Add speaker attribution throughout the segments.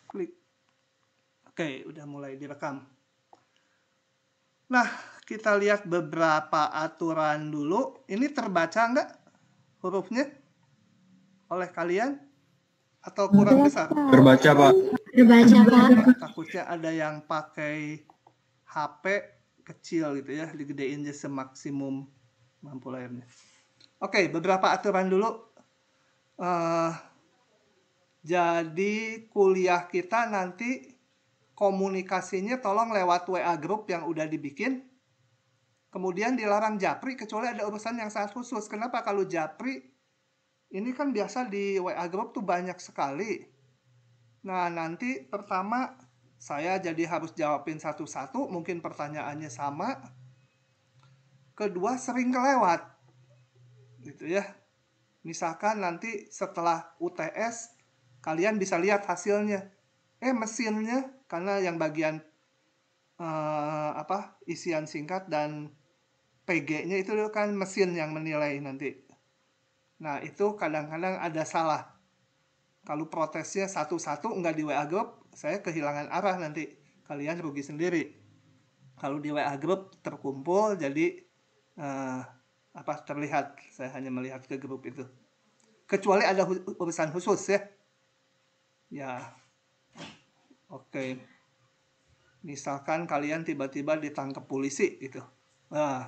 Speaker 1: Klik. Oke, udah mulai direkam. Nah, kita lihat beberapa aturan dulu. Ini terbaca nggak hurufnya oleh kalian? Atau kurang besar?
Speaker 2: Terbaca, Pak.
Speaker 3: Terbaca, Pak.
Speaker 1: Takutnya ada yang pakai HP kecil gitu ya, digedein aja semaksimum mampu layarnya. Oke, beberapa aturan dulu. Jadi kuliah kita nanti komunikasinya tolong lewat WA group yang udah dibikin. Kemudian dilarang japri kecuali ada urusan yang sangat khusus. Kenapa? Kalau japri, ini kan biasa di WA group tuh banyak sekali. Nah, nanti pertama saya jadi harus jawabin satu-satu, mungkin pertanyaannya sama. Kedua, sering kelewat. Gitu ya. Misalkan nanti setelah UTS, kalian bisa lihat hasilnya. Mesinnya, karena yang bagian isian singkat dan PG-nya itu kan mesin yang menilai nanti. Nah, itu kadang-kadang ada salah. Kalau protesnya satu-satu nggak di WA group, saya kehilangan arah nanti. Kalian rugi sendiri. Kalau di WA group terkumpul, jadi terlihat. Saya hanya melihat ke grup itu. Kecuali ada urusan khusus ya. Ya, oke. Misalkan kalian tiba-tiba ditangkap polisi gitu.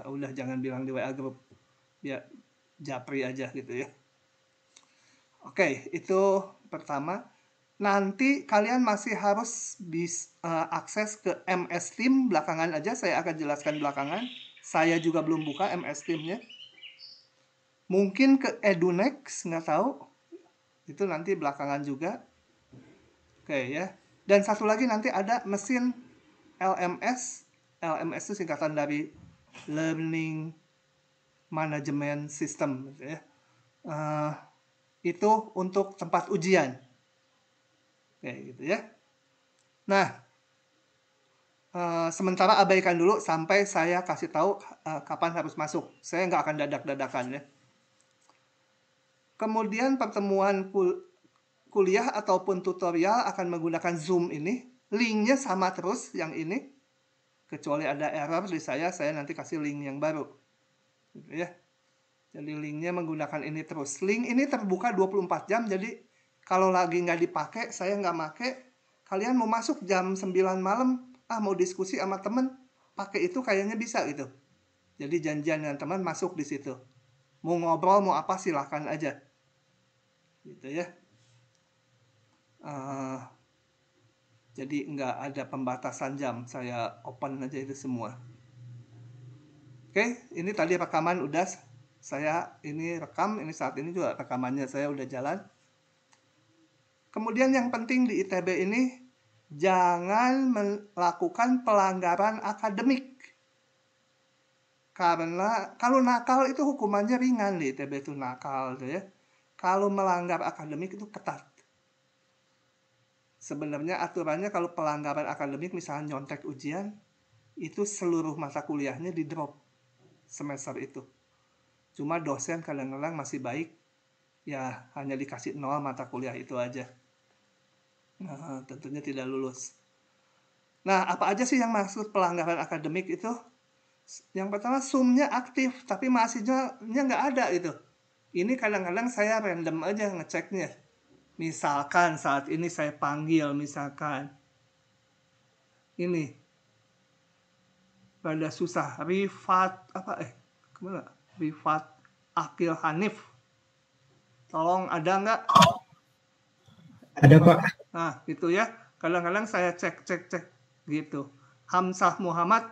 Speaker 1: Udah jangan bilang di WA group. Ya, japri aja gitu ya. Oke, itu pertama. Nanti kalian masih harus akses ke MS Team belakangan aja. Saya akan jelaskan belakangan. Saya juga belum buka MS Team-nya. Mungkin ke Edunex, nggak tahu. Itu nanti belakangan juga. Oke ya. Dan satu lagi nanti ada mesin LMS. LMS itu singkatan dari Learning Management System gitu ya. Itu untuk tempat ujian. Kayak gitu ya. Nah, sementara abaikan dulu sampai saya kasih tahu kapan harus masuk. Saya nggak akan dadak-dadakan ya. Kemudian pertemuan kuliah ataupun tutorial akan menggunakan Zoom ini. Linknya sama terus yang ini. Kecuali ada error di saya nanti kasih link yang baru. Gitu ya. Jadi linknya menggunakan ini terus. Link ini terbuka 24 jam, jadi kalau lagi nggak dipakai, saya nggak make, kalian mau masuk jam 9 malam, mau diskusi sama temen, pakai itu kayaknya bisa gitu. Jadi janjian dengan teman masuk di situ. Mau ngobrol, mau apa silahkan aja. Gitu ya. Jadi nggak ada pembatasan jam, saya open aja itu semua. Oke, ini tadi rekaman udah saya ini rekam, ini saat ini juga rekamannya saya udah jalan. Kemudian yang penting di ITB ini jangan melakukan pelanggaran akademik. Karena kalau nakal itu hukumannya ringan di ITB itu nakal tuh ya. Kalau melanggar akademik itu ketat. Sebenarnya aturannya kalau pelanggaran akademik misalnya nyontek ujian, itu seluruh mata kuliahnya di drop semester itu. Cuma dosen kadang-kadang masih baik, ya hanya dikasih 0 mata kuliah itu aja. Nah, tentunya tidak lulus. Nah, apa aja sih yang maksud pelanggaran akademik itu? Yang pertama, Zoom-nya aktif, tapi mahasiswanya nggak ada gitu. Ini kadang-kadang saya random aja ngeceknya. Misalkan saat ini saya panggil, misalkan ini rada susah, Rifat Akil Hanif. Tolong ada nggak?
Speaker 2: Ada, Pak.
Speaker 1: Nah, gitu ya. Kadang-kadang saya cek gitu. Hamzah Muhammad.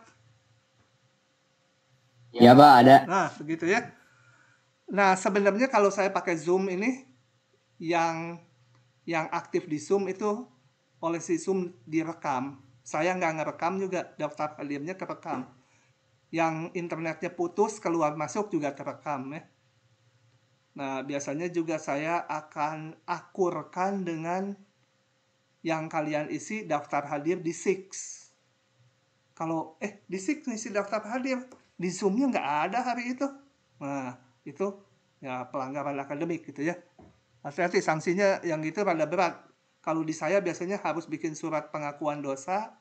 Speaker 2: Ya, Pak, ada.
Speaker 1: Nah, begitu ya. Nah, sebenarnya kalau saya pakai Zoom ini, yang aktif di Zoom itu oleh si Zoom direkam. Saya nggak ngerekam juga, daftar hadirnya kerekam. Yang internetnya putus, keluar masuk juga terekam ya. Nah, biasanya juga saya akan akurkan dengan yang kalian isi daftar hadir di Six. Kalau di Six ngisi daftar hadir, di Zoom-nya nggak ada hari itu. Nah, itu ya pelanggaran akademik gitu ya. Hati-hati, sanksinya yang gitu rada berat. Kalau di saya biasanya harus bikin surat pengakuan dosa,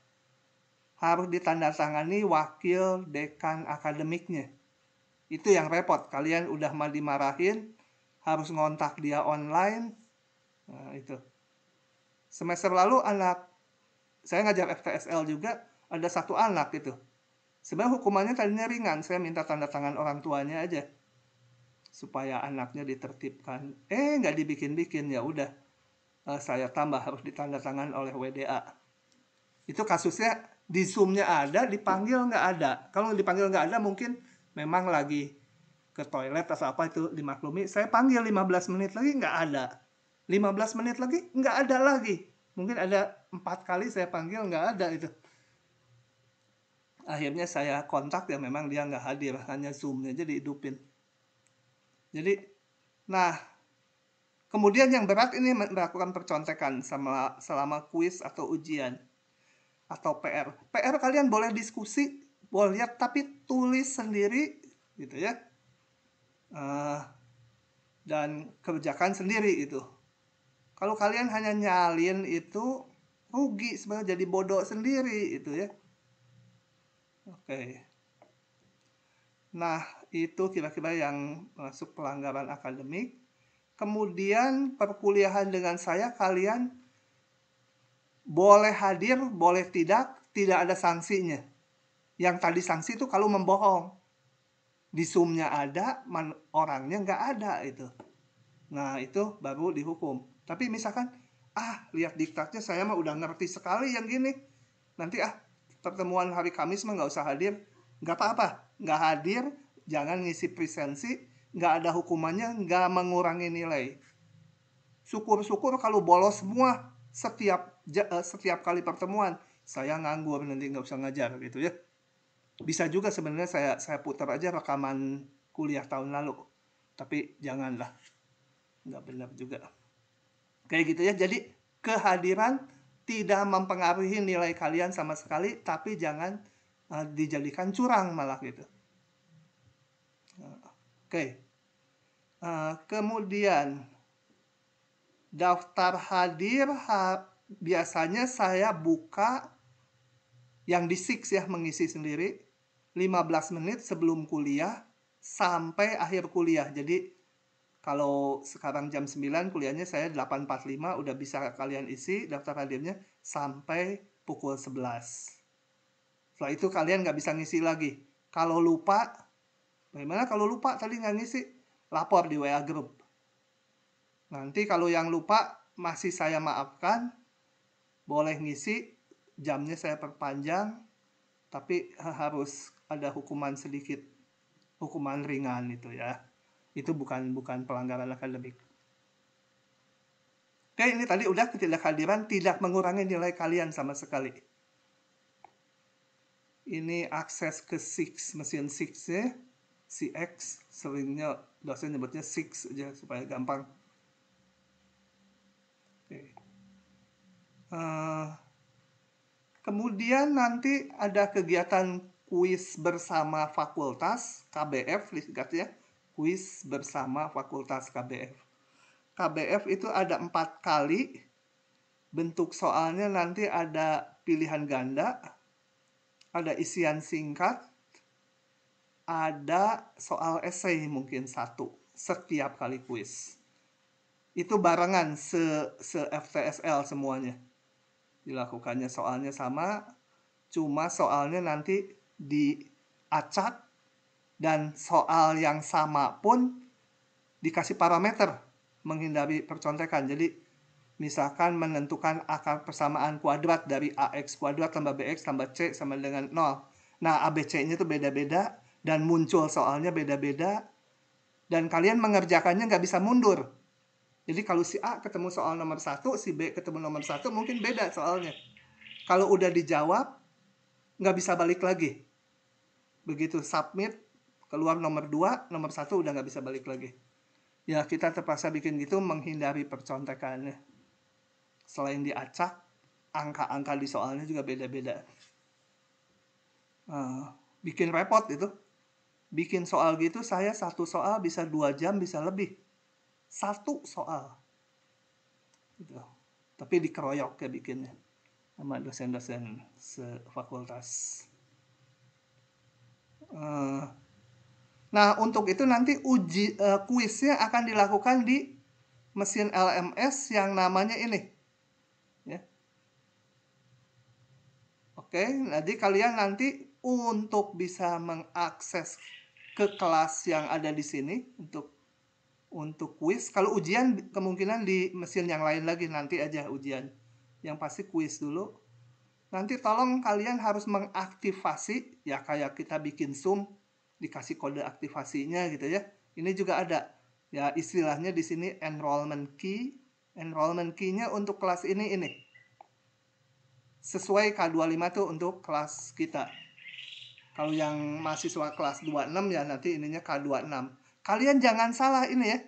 Speaker 1: harus ditandatangani wakil dekan akademiknya. Itu yang repot. Kalian udah mal dimarahin, harus ngontak dia online. Nah, itu. Semester lalu saya ngajar FTSL juga, ada satu anak itu. Sebenarnya hukumannya tadinya ringan, saya minta tanda tangan orang tuanya aja supaya anaknya ditertibkan. Nggak dibikin-bikin, ya udah. Saya tambah harus ditandatangan oleh WDA. Itu kasusnya di Zoom-nya ada, dipanggil nggak ada. Kalau dipanggil nggak ada mungkin memang lagi ke toilet atau apa, itu dimaklumi. Saya panggil 15 menit lagi nggak ada. 15 menit lagi nggak ada lagi. Mungkin ada 4 kali saya panggil nggak ada itu. Akhirnya saya kontak, ya memang dia nggak hadir, hanya Zoom-nya aja dihidupin. Jadi, nah, kemudian yang berat ini melakukan percontekan selama kuis atau ujian atau PR. PR kalian boleh diskusi, boleh lihat, tapi tulis sendiri gitu ya. Dan kerjakan sendiri itu. Kalau kalian hanya nyalin itu rugi sebenarnya, jadi bodoh sendiri itu ya. Oke. Nah, itu kira-kira yang masuk pelanggaran akademik. Kemudian perkuliahan dengan saya, kalian boleh hadir, boleh tidak ada sanksinya. Yang tadi sanksi itu kalau membohong. Di Zoom-nya ada, orangnya nggak ada itu. Nah, itu baru dihukum. Tapi misalkan, lihat diktatnya saya mah udah ngerti sekali yang gini. Nanti pertemuan hari Kamis mah nggak usah hadir. Nggak apa-apa, nggak hadir, jangan ngisi presensi, nggak ada hukumannya, nggak mengurangi nilai. Syukur-syukur kalau bolos semua setiap kali pertemuan. Saya nganggur, nanti nggak usah ngajar gitu ya. Bisa juga sebenarnya saya putar aja rekaman kuliah tahun lalu. Tapi janganlah. Nggak benar juga. Kayak gitu ya. Jadi kehadiran tidak mempengaruhi nilai kalian sama sekali, tapi jangan dijadikan curang malah gitu. Oke. Kemudian daftar hadir biasanya saya buka yang di Six ya, mengisi sendiri 15 menit sebelum kuliah sampai akhir kuliah. Jadi kalau sekarang jam 9 kuliahnya, saya 8.45 udah bisa kalian isi daftar hadirnya sampai pukul 11. Setelah itu kalian nggak bisa ngisi lagi. Kalau lupa, bagaimana kalau lupa tadi nggak ngisi? Lapor di WA Group. Nanti kalau yang lupa masih saya maafkan, boleh ngisi, jamnya saya perpanjang, tapi harus ada hukuman sedikit, hukuman ringan itu ya. Itu bukan pelanggaran akademik. Oke, ini tadi udah ketidakhadiran tidak mengurangi nilai kalian sama sekali. Ini akses ke Six, mesin Six ya, CX, seringnya dosen nyebutnya Six aja supaya gampang. Oke. Kemudian nanti ada kegiatan kuis bersama fakultas, KBF disingkatnya, kuis bersama fakultas KBF. KBF itu ada 4 kali, bentuk soalnya nanti ada pilihan ganda, ada isian singkat, ada soal esai mungkin 1 setiap kali kuis. Itu barengan se-FTSL semuanya. Dilakukannya soalnya sama, cuma soalnya nanti diacak, dan soal yang sama pun dikasih parameter menghindari percontekan. Jadi misalkan menentukan akar persamaan kuadrat dari AX kuadrat tambah BX tambah C sama dengan 0. Nah, ABC-nya itu beda-beda dan muncul soalnya beda-beda, dan kalian mengerjakannya nggak bisa mundur. Jadi kalau si A ketemu soal nomor 1, si B ketemu nomor 1, mungkin beda soalnya. Kalau udah dijawab, nggak bisa balik lagi. Begitu submit, keluar nomor 2, nomor 1 udah nggak bisa balik lagi. Ya, kita terpaksa bikin gitu menghindari percontekannya. Selain diacak, angka-angka di soalnya juga beda-beda. Bikin repot itu. Bikin soal gitu, saya 1 soal bisa 2 jam, bisa lebih. 1 soal. Gitu. Tapi dikeroyok ya bikinnya sama dosen-dosen sefakultas. Nah, untuk itu nanti kuisnya akan dilakukan di mesin LMS yang namanya ini. Ya. Oke, jadi kalian nanti untuk bisa mengakses ke kelas yang ada di sini untuk kuis. Kalau ujian kemungkinan di mesin yang lain lagi, nanti aja ujian. Yang pasti kuis dulu. Nanti tolong kalian harus mengaktifasi, ya kayak kita bikin Zoom, dikasih kode aktivasinya gitu ya. Ini juga ada. Ya istilahnya di sini enrollment key. Enrollment key-nya untuk kelas ini. Sesuai K25 tuh untuk kelas kita. Kalau yang mahasiswa kelas 26 ya nanti ininya K26. Kalian jangan salah ini ya.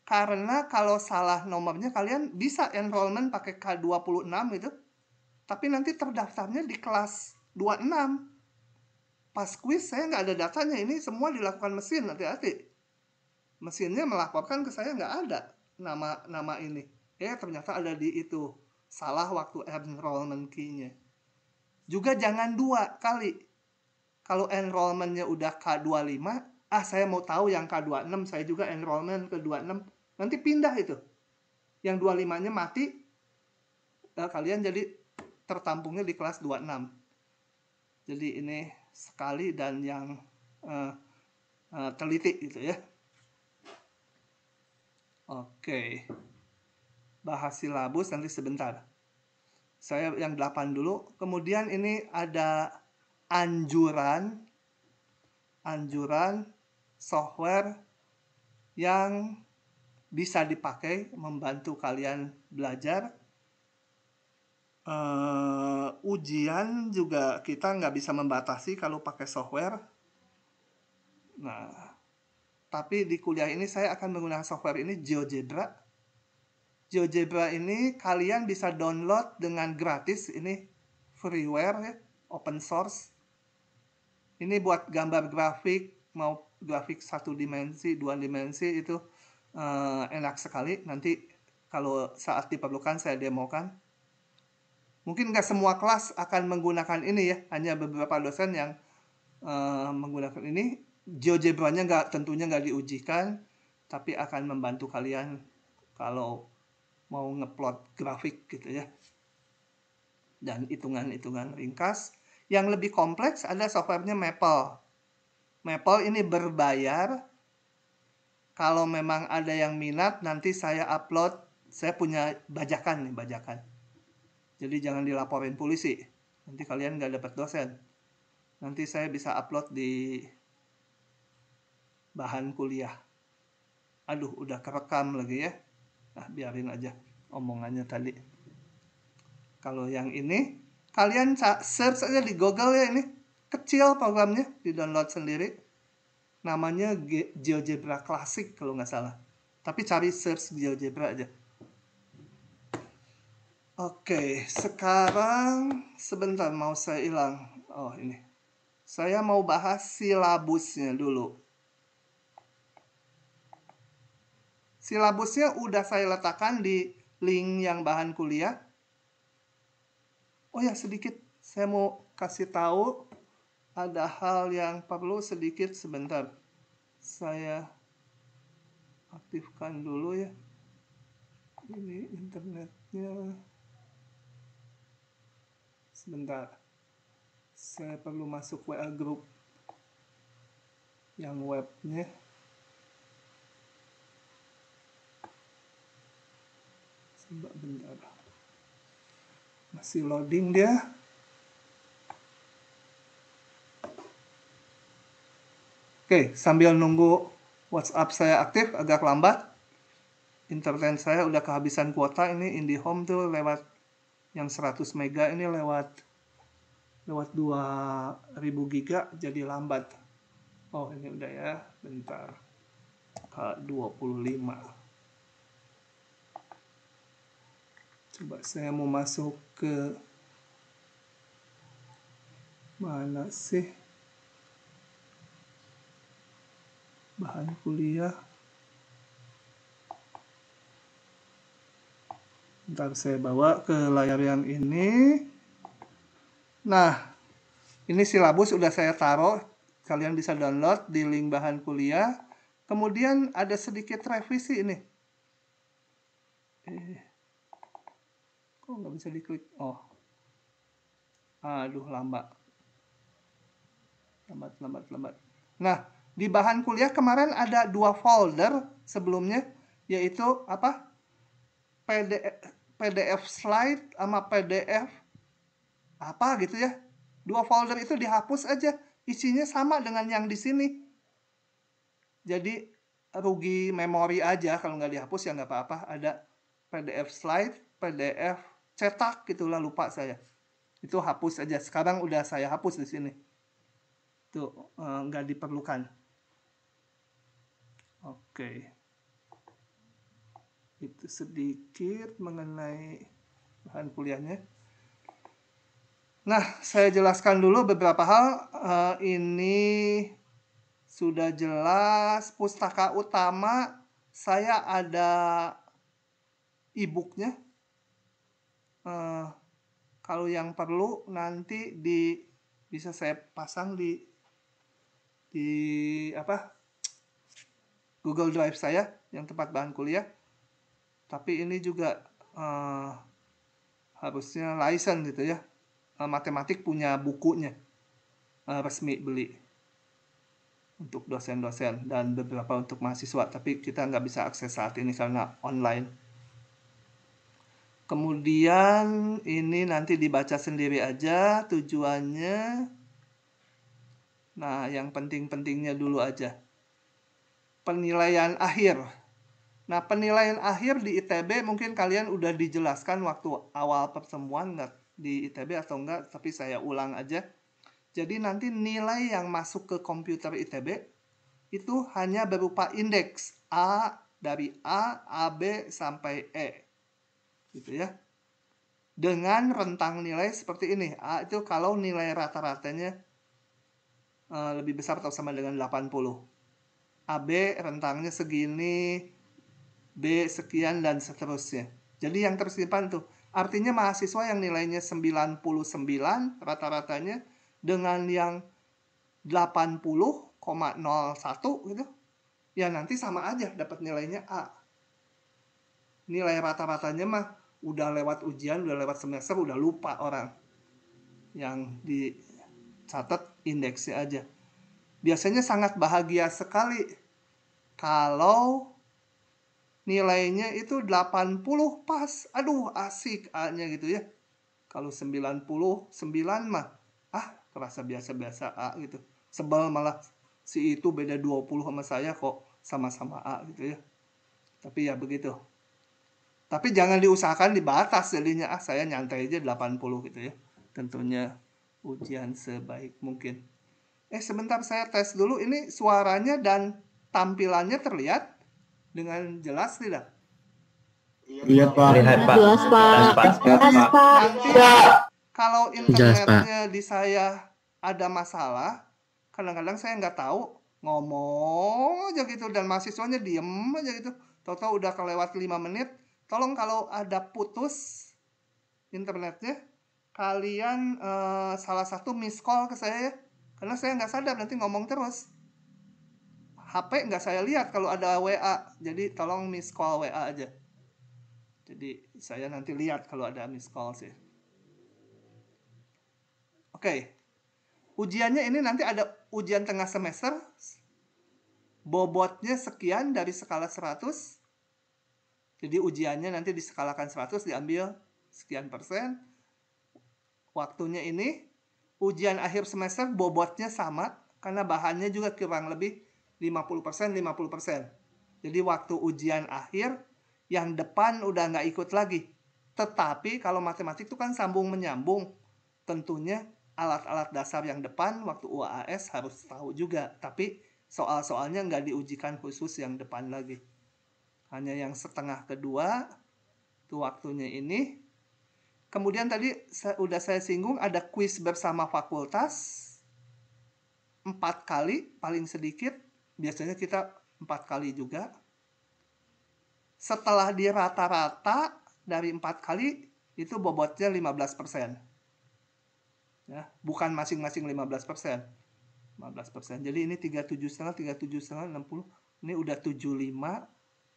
Speaker 1: Karena kalau salah nomornya kalian bisa enrollment pakai K26 itu. Tapi nanti terdaftarnya di kelas 26. Pas kuis saya nggak ada datanya. Ini semua dilakukan mesin, hati-hati. Mesinnya melaporkan ke saya nggak ada nama ini. Ternyata ada di itu. Salah waktu enrollment key-nya. Juga jangan 2 kali. Kalau enrollment-nya udah K25, saya mau tahu yang K26, saya juga enrollment ke 26. Nanti pindah itu. Yang 25-nya mati, kalian jadi tertampungnya di kelas 26. Jadi ini sekali dan yang teliti gitu ya. Oke. Bahas silabus nanti sebentar. Saya yang 8 dulu. Kemudian ini ada anjuran software yang bisa dipakai membantu kalian belajar. Ujian juga kita nggak bisa membatasi kalau pakai software. Nah, tapi di kuliah ini saya akan menggunakan software ini, GeoGebra. GeoGebra ini kalian bisa download dengan gratis. Ini freeware ya, open source. Ini buat gambar grafik, mau grafik 1 dimensi, 2 dimensi itu enak sekali. Nanti kalau saat diperlukan saya demokan. Mungkin nggak semua kelas akan menggunakan ini ya, hanya beberapa dosen yang menggunakan ini. GeoGebra-nya tentunya nggak diujikan, tapi akan membantu kalian kalau mau ngeplot grafik gitu ya. Dan hitungan-hitungan ringkas. Yang lebih kompleks ada softwarenya Maple. Maple ini berbayar. Kalau memang ada yang minat, nanti saya upload. Saya punya bajakan. Jadi jangan dilaporin polisi. Nanti kalian nggak dapat dosen. Nanti saya bisa upload di bahan kuliah. Aduh, udah kerekam lagi ya. Nah, biarin aja omongannya tadi. Kalau yang ini, kalian search aja di Google ya ini. Kecil programnya, di-download sendiri. Namanya GeoGebra Classic kalau nggak salah. Tapi cari search GeoGebra aja. Oke, sekarang sebentar mau saya hilang. Oh, ini. Saya mau bahas silabusnya dulu. Silabusnya udah saya letakkan di link yang bahan kuliah. Oh ya, sedikit saya mau kasih tahu ada hal yang perlu sedikit sebentar. Saya aktifkan dulu ya. Ini internetnya. Sebentar. Saya perlu masuk WA group yang webnya. Coba bentar. Masih loading dia. Oke, sambil nunggu WhatsApp saya aktif agak lambat. Internet saya udah kehabisan kuota. Ini IndiHome tuh lewat yang 100 mega ini lewat 2000 giga jadi lambat. Oh, ini udah ya. Bentar. K25. Coba saya mau masuk ke mana sih bahan kuliah. Ntar saya bawa ke layar yang ini. Nah, ini silabus udah saya taruh. Kalian bisa download di link bahan kuliah. Kemudian ada sedikit revisi ini. Kok nggak bisa diklik? Oh. Aduh, lambat. Nah, di bahan kuliah kemarin ada 2 folder sebelumnya, yaitu apa? PDF slide sama PDF apa gitu ya. 2 folder itu dihapus aja, isinya sama dengan yang di sini. Jadi rugi memori aja kalau nggak dihapus, ya nggak apa-apa. Ada PDF slide, PDF cetak gitulah, lupa saya. Itu hapus aja. Sekarang udah saya hapus di sini. Tuh, nggak diperlukan. Oke. Itu sedikit mengenai bahan kuliahnya. Nah, saya jelaskan dulu beberapa hal. Ini sudah jelas. Pustaka utama saya ada e-booknya. Kalau yang perlu nanti bisa saya pasang di apa, Google Drive saya yang tempat bahan kuliah. Tapi ini juga harusnya license gitu ya. Matematik punya bukunya, resmi beli untuk dosen-dosen dan beberapa untuk mahasiswa, tapi kita nggak bisa akses saat ini karena online. Kemudian ini nanti dibaca sendiri aja tujuannya. Nah, yang penting-pentingnya dulu aja. Penilaian akhir. Nah, penilaian akhir di ITB mungkin kalian udah dijelaskan waktu awal pertemuan nggak di ITB atau enggak, tapi saya ulang aja. Jadi nanti nilai yang masuk ke komputer ITB itu hanya berupa indeks A, dari A, AB sampai E. Gitu ya. Dengan rentang nilai seperti ini. A itu kalau nilai rata-ratanya lebih besar atau sama dengan 80. AB rentangnya segini, B sekian, dan seterusnya. Jadi yang tersimpan tuh. Artinya mahasiswa yang nilainya 99 rata-ratanya dengan yang 80,01 gitu, ya nanti sama aja dapat nilainya A. Nilai rata-ratanya mah udah lewat ujian, udah lewat semester, udah lupa orang. Yang dicatat indeksnya aja. Biasanya sangat bahagia sekali kalau nilainya itu 80 pas. Aduh, asik A-nya gitu ya. Kalau 99 mah terasa biasa-biasa A gitu. Sebel malah si itu beda 20 sama saya kok sama-sama A gitu ya. Tapi ya begitu. Tapi jangan diusahakan di batas jadinya saya nyantai aja 80 gitu ya. Tentunya ujian sebaik mungkin. Sebentar saya tes dulu, ini suaranya dan tampilannya terlihat dengan jelas tidak?
Speaker 2: Iya Pak.
Speaker 3: Lihat Pak.
Speaker 4: Jelas Pak.
Speaker 2: Jelas Pak.
Speaker 1: Nanti kalau internetnya di saya ada masalah, kadang-kadang saya nggak tahu, ngomong aja gitu dan mahasiswanya diem aja gitu. Tahu-tahu udah kelewat 5 menit. Tolong kalau ada putus internetnya, kalian salah satu miss call ke saya ya. Karena saya nggak sadar nanti ngomong terus. HP nggak saya lihat kalau ada WA. Jadi tolong miss call WA aja. Jadi saya nanti lihat kalau ada miss call sih. Oke. Ujiannya ini nanti ada ujian tengah semester. Bobotnya sekian dari skala 100. Jadi ujiannya nanti diskalakan 100, diambil sekian persen. Waktunya ini. Ujian akhir semester bobotnya sama. Karena bahannya juga kurang lebih 50%, 50%. Jadi waktu ujian akhir, yang depan udah nggak ikut lagi. Tetapi kalau matematik itu kan sambung menyambung. Tentunya alat-alat dasar yang depan waktu UAS harus tahu juga. Tapi soal-soalnya nggak diujikan khusus yang depan lagi. Hanya yang setengah kedua, itu waktunya ini. Kemudian tadi udah saya singgung ada kuis bersama fakultas. 4 kali paling sedikit. Biasanya kita 4 kali juga. Setelah di rata-rata, dari 4 kali itu bobotnya 15%. Ya, bukan masing-masing 15%. 15%. Jadi ini 37,5, 60. Ini udah 75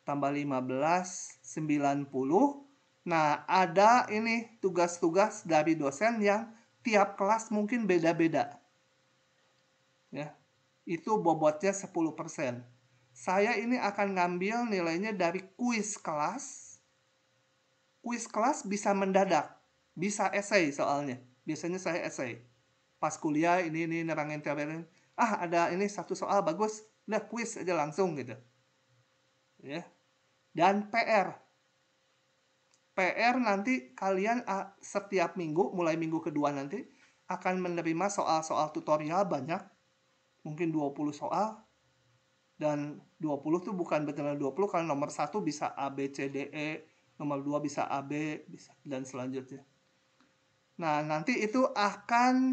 Speaker 1: tambah 15, 90. Nah, ada ini tugas-tugas dari dosen yang tiap kelas mungkin beda-beda. Ya. Itu bobotnya 10%. Saya ini akan ngambil nilainya dari kuis kelas. Kuis kelas bisa mendadak, bisa esai soalnya. Biasanya saya esai. Pas kuliah ini nerangin teori. Ada ini satu soal bagus, udah kuis aja langsung gitu. Ya. Dan PR nanti kalian setiap minggu, mulai minggu kedua nanti akan menerima soal-soal tutorial banyak, mungkin 20 soal. Dan 20 tuh bukan benar-benar 20, karena nomor 1 bisa A, B, C, D, E, nomor 2 bisa A, B, dan selanjutnya. Nah, nanti itu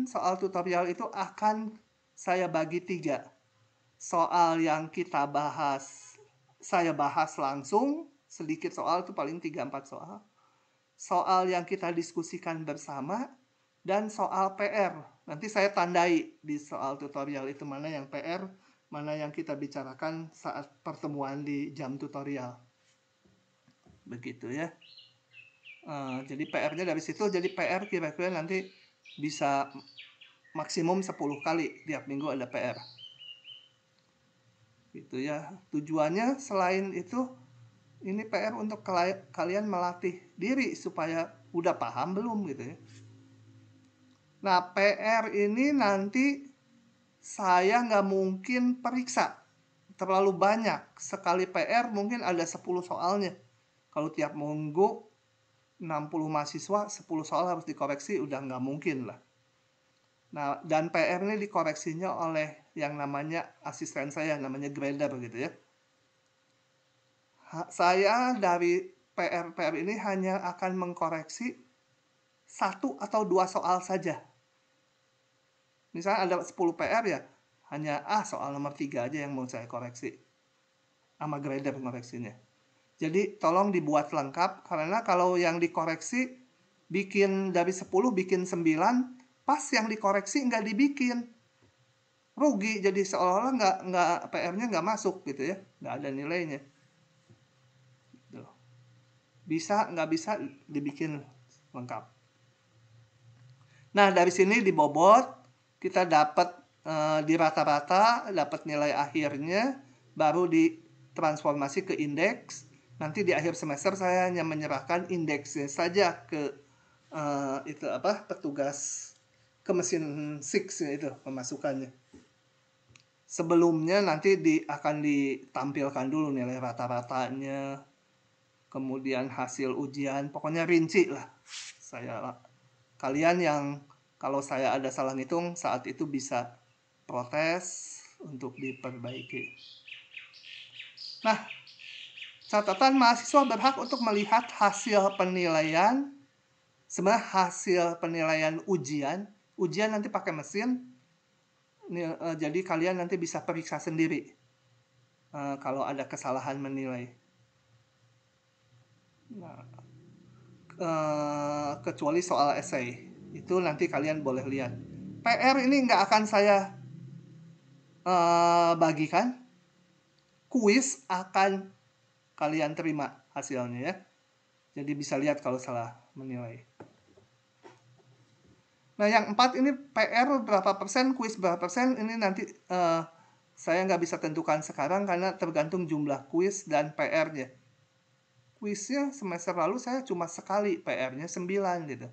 Speaker 1: soal tutorial itu akan saya bagi 3. Soal yang kita bahas, saya bahas langsung, sedikit soal itu paling 3-4 soal. Soal yang kita diskusikan bersama, dan soal PR. Nanti saya tandai di soal tutorial itu mana yang PR, mana yang kita bicarakan saat pertemuan di jam tutorial. Begitu ya. Jadi PR-nya dari situ, jadi PR kira-kira nanti bisa maksimum 10 kali tiap minggu ada PR. Gitu ya. Tujuannya selain itu, ini PR untuk kalian melatih diri supaya udah paham belum gitu ya. Nah, PR ini nanti saya nggak mungkin periksa terlalu banyak. Sekali PR mungkin ada 10 soalnya. Kalau tiap minggu 60 mahasiswa, 10 soal harus dikoreksi, udah nggak mungkin lah. Nah, dan PR ini dikoreksinya oleh yang namanya asisten saya, namanya grader gitu ya. Saya dari PR ini hanya akan mengkoreksi 1 atau 2 soal saja. Misalnya ada 10 PR ya, hanya soal nomor 3 aja yang mau saya koreksi. Sama grader koreksinya. Jadi tolong dibuat lengkap, karena kalau yang dikoreksi bikin dari 10 bikin 9, pas yang dikoreksi nggak dibikin. Rugi, jadi seolah-olah nggak PR-nya nggak masuk gitu ya, nggak ada nilainya. Bisa nggak bisa dibikin lengkap. Nah, dari sini dibobot, kita dapat di rata-rata dapat nilai akhirnya, baru ditransformasi ke indeks. Nanti di akhir semester saya hanya menyerahkan indeksnya saja ke petugas ke mesin SIX itu pemasukannya. Sebelumnya nanti akan ditampilkan dulu nilai rata-ratanya, kemudian hasil ujian, pokoknya rinci lah. Kalian yang kalau saya ada salah ngitung saat itu bisa protes untuk diperbaiki. Nah, catatan mahasiswa berhak untuk melihat hasil penilaian. Sebenarnya hasil penilaian ujian nanti pakai mesin. Jadi kalian nanti bisa periksa sendiri kalau ada kesalahan menilai. Nah, kecuali soal esai, itu nanti kalian boleh lihat. PR ini nggak akan saya bagikan. Kuis akan kalian terima hasilnya ya. Jadi bisa lihat kalau salah menilai. Nah, yang 4 ini PR berapa persen, kuis berapa persen, ini nanti saya nggak bisa tentukan sekarang karena tergantung jumlah kuis dan PR-nya. Kuisnya semester lalu saya cuma sekali, PR-nya 9 gitu.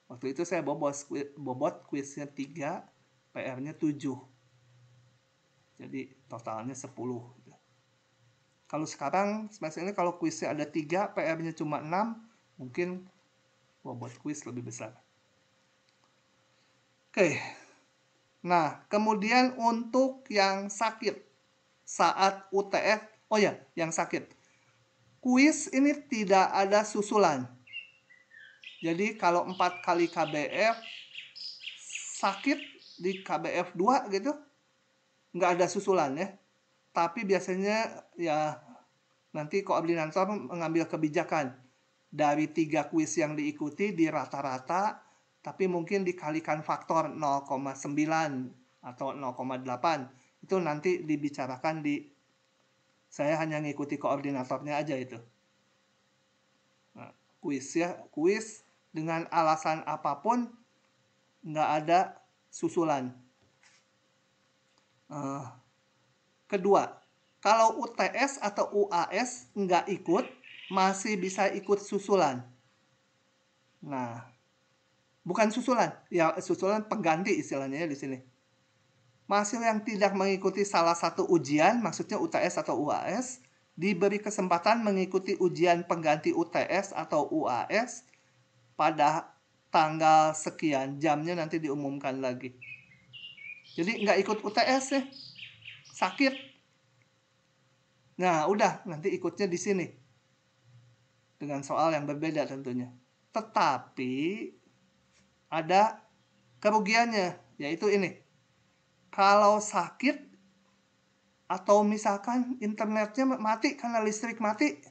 Speaker 1: Waktu itu saya bobot kuisnya 3, PR-nya 7. Jadi totalnya 10 gitu. Kalau sekarang semester ini kalau kuisnya ada 3, PR-nya cuma 6, mungkin bobot kuis lebih besar. Oke. Nah, kemudian untuk yang sakit saat UTS, yang sakit. Kuis ini tidak ada susulan. Jadi kalau 4 kali KBF sakit di KBF 2 gitu, nggak ada susulan ya. Tapi biasanya ya nanti koordinator mengambil kebijakan. dari 3 kuis yang diikuti di rata-rata, tapi mungkin dikalikan faktor 0,9 atau 0,8. Itu nanti dibicarakan saya hanya ngikuti koordinatornya aja itu. Nah, kuis dengan alasan apapun, nggak ada susulan. Kedua, kalau UTS atau UAS nggak ikut, masih bisa ikut susulan. Nah, bukan susulan, ya susulan pengganti istilahnya di sini. Mahasiswa yang tidak mengikuti salah satu ujian, maksudnya UTS atau UAS, diberi kesempatan mengikuti ujian pengganti UTS atau UAS pada tanggal sekian, jamnya nanti diumumkan lagi. Jadi nggak ikut UTS ya, sakit. Nah, udah, nanti ikutnya di sini. Dengan soal yang berbeda tentunya. Tetapi ada kerugiannya, yaitu ini. Kalau sakit atau misalkan internetnya mati karena listrik mati,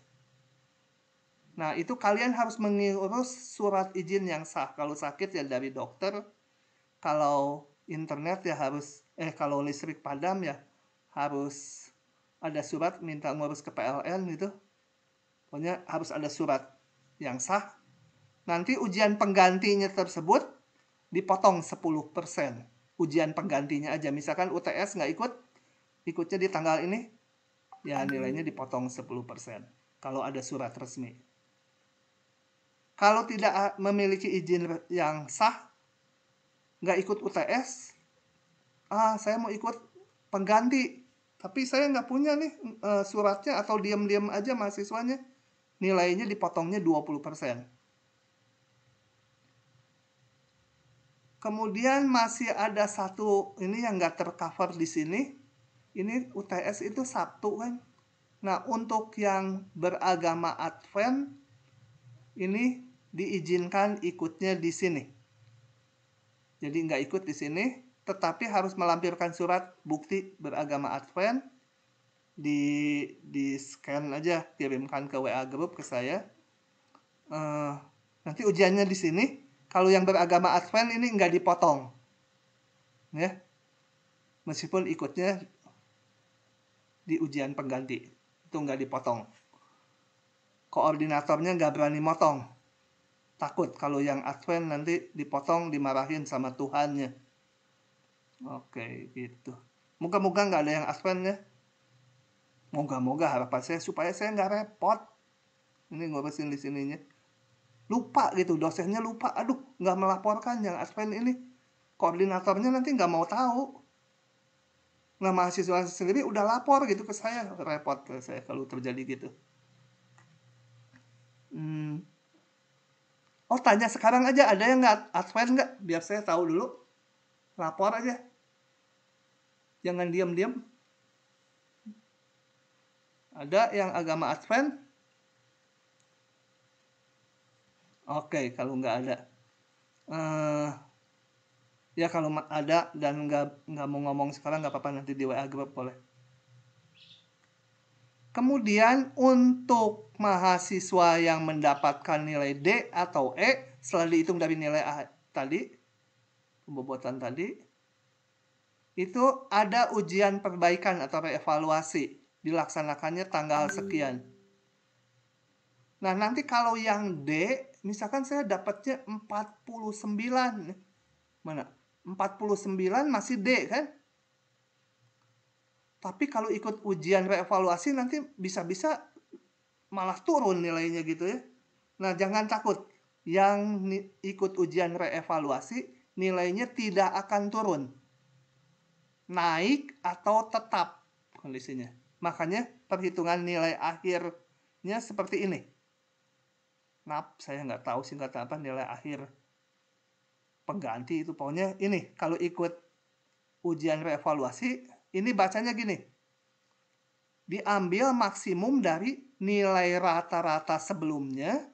Speaker 1: nah itu kalian harus mengurus surat izin yang sah. Kalau sakit ya dari dokter, kalau internet ya harus, kalau listrik padam ya harus ada surat minta ngurus ke PLN gitu. Pokoknya harus ada surat yang sah. Nanti ujian penggantinya tersebut dipotong 10%. Ujian penggantinya aja. Misalkan UTS nggak ikut, ikutnya di tanggal ini, ya nilainya dipotong 10%. Kalau ada surat resmi. Kalau tidak memiliki izin yang sah, nggak ikut UTS, saya mau ikut pengganti. Tapi saya nggak punya nih suratnya atau diam-diam aja mahasiswanya. Nilainya dipotongnya 20%. Kemudian masih ada satu ini yang nggak tercover di sini. Ini UTS itu Sabtu kan. Nah, untuk yang beragama Advent ini diizinkan ikutnya di sini. Jadi nggak ikut di sini, tetapi harus melampirkan surat bukti beragama Advent. Di scan aja, kirimkan ke WA grup ke saya. Nanti ujiannya di sini. Kalau yang beragama Advent ini nggak dipotong, ya, meskipun ikutnya di ujian pengganti itu nggak dipotong. Koordinatornya nggak berani motong, takut kalau yang Advent nanti dipotong dimarahin sama Tuhannya. Oke, gitu. Moga-moga nggak ada yang Advent ya. Moga-moga harapan saya supaya saya nggak repot. Ini ngurusin di sininya. Lupa gitu, dosennya lupa. Aduh, nggak melaporkan yang Advent ini. Koordinatornya nanti nggak mau tahu. Nah, mahasiswa sendiri udah lapor gitu ke saya. Repot ke saya kalau terjadi gitu. Oh, tanya sekarang aja, ada yang nggak Advent nggak? Biar saya tahu dulu. Lapor aja. Jangan diam-diam. Ada yang agama Advent? Oke, kalau nggak ada. Ya kalau ada dan nggak mau ngomong sekarang nggak apa-apa, nanti di WA grup boleh. Kemudian untuk mahasiswa yang mendapatkan nilai D atau E setelah dihitung dari nilai A tadi, pembobotan tadi, itu ada ujian perbaikan atau reevaluasi, dilaksanakannya tanggal sekian. Nah, nanti kalau yang D, misalkan saya dapatnya 49. Mana? 49 masih D kan? Tapi kalau ikut ujian reevaluasi nanti bisa-bisa malah turun nilainya gitu ya. Nah, jangan takut. Yang ikut ujian reevaluasi nilainya tidak akan turun. Naik atau tetap kondisinya. Makanya perhitungan nilai akhirnya seperti ini. Saya nggak tahu singkatan apa nilai akhir pengganti itu. Pokoknya ini, kalau ikut ujian reevaluasi, ini bacanya gini. Diambil maksimum dari nilai rata-rata sebelumnya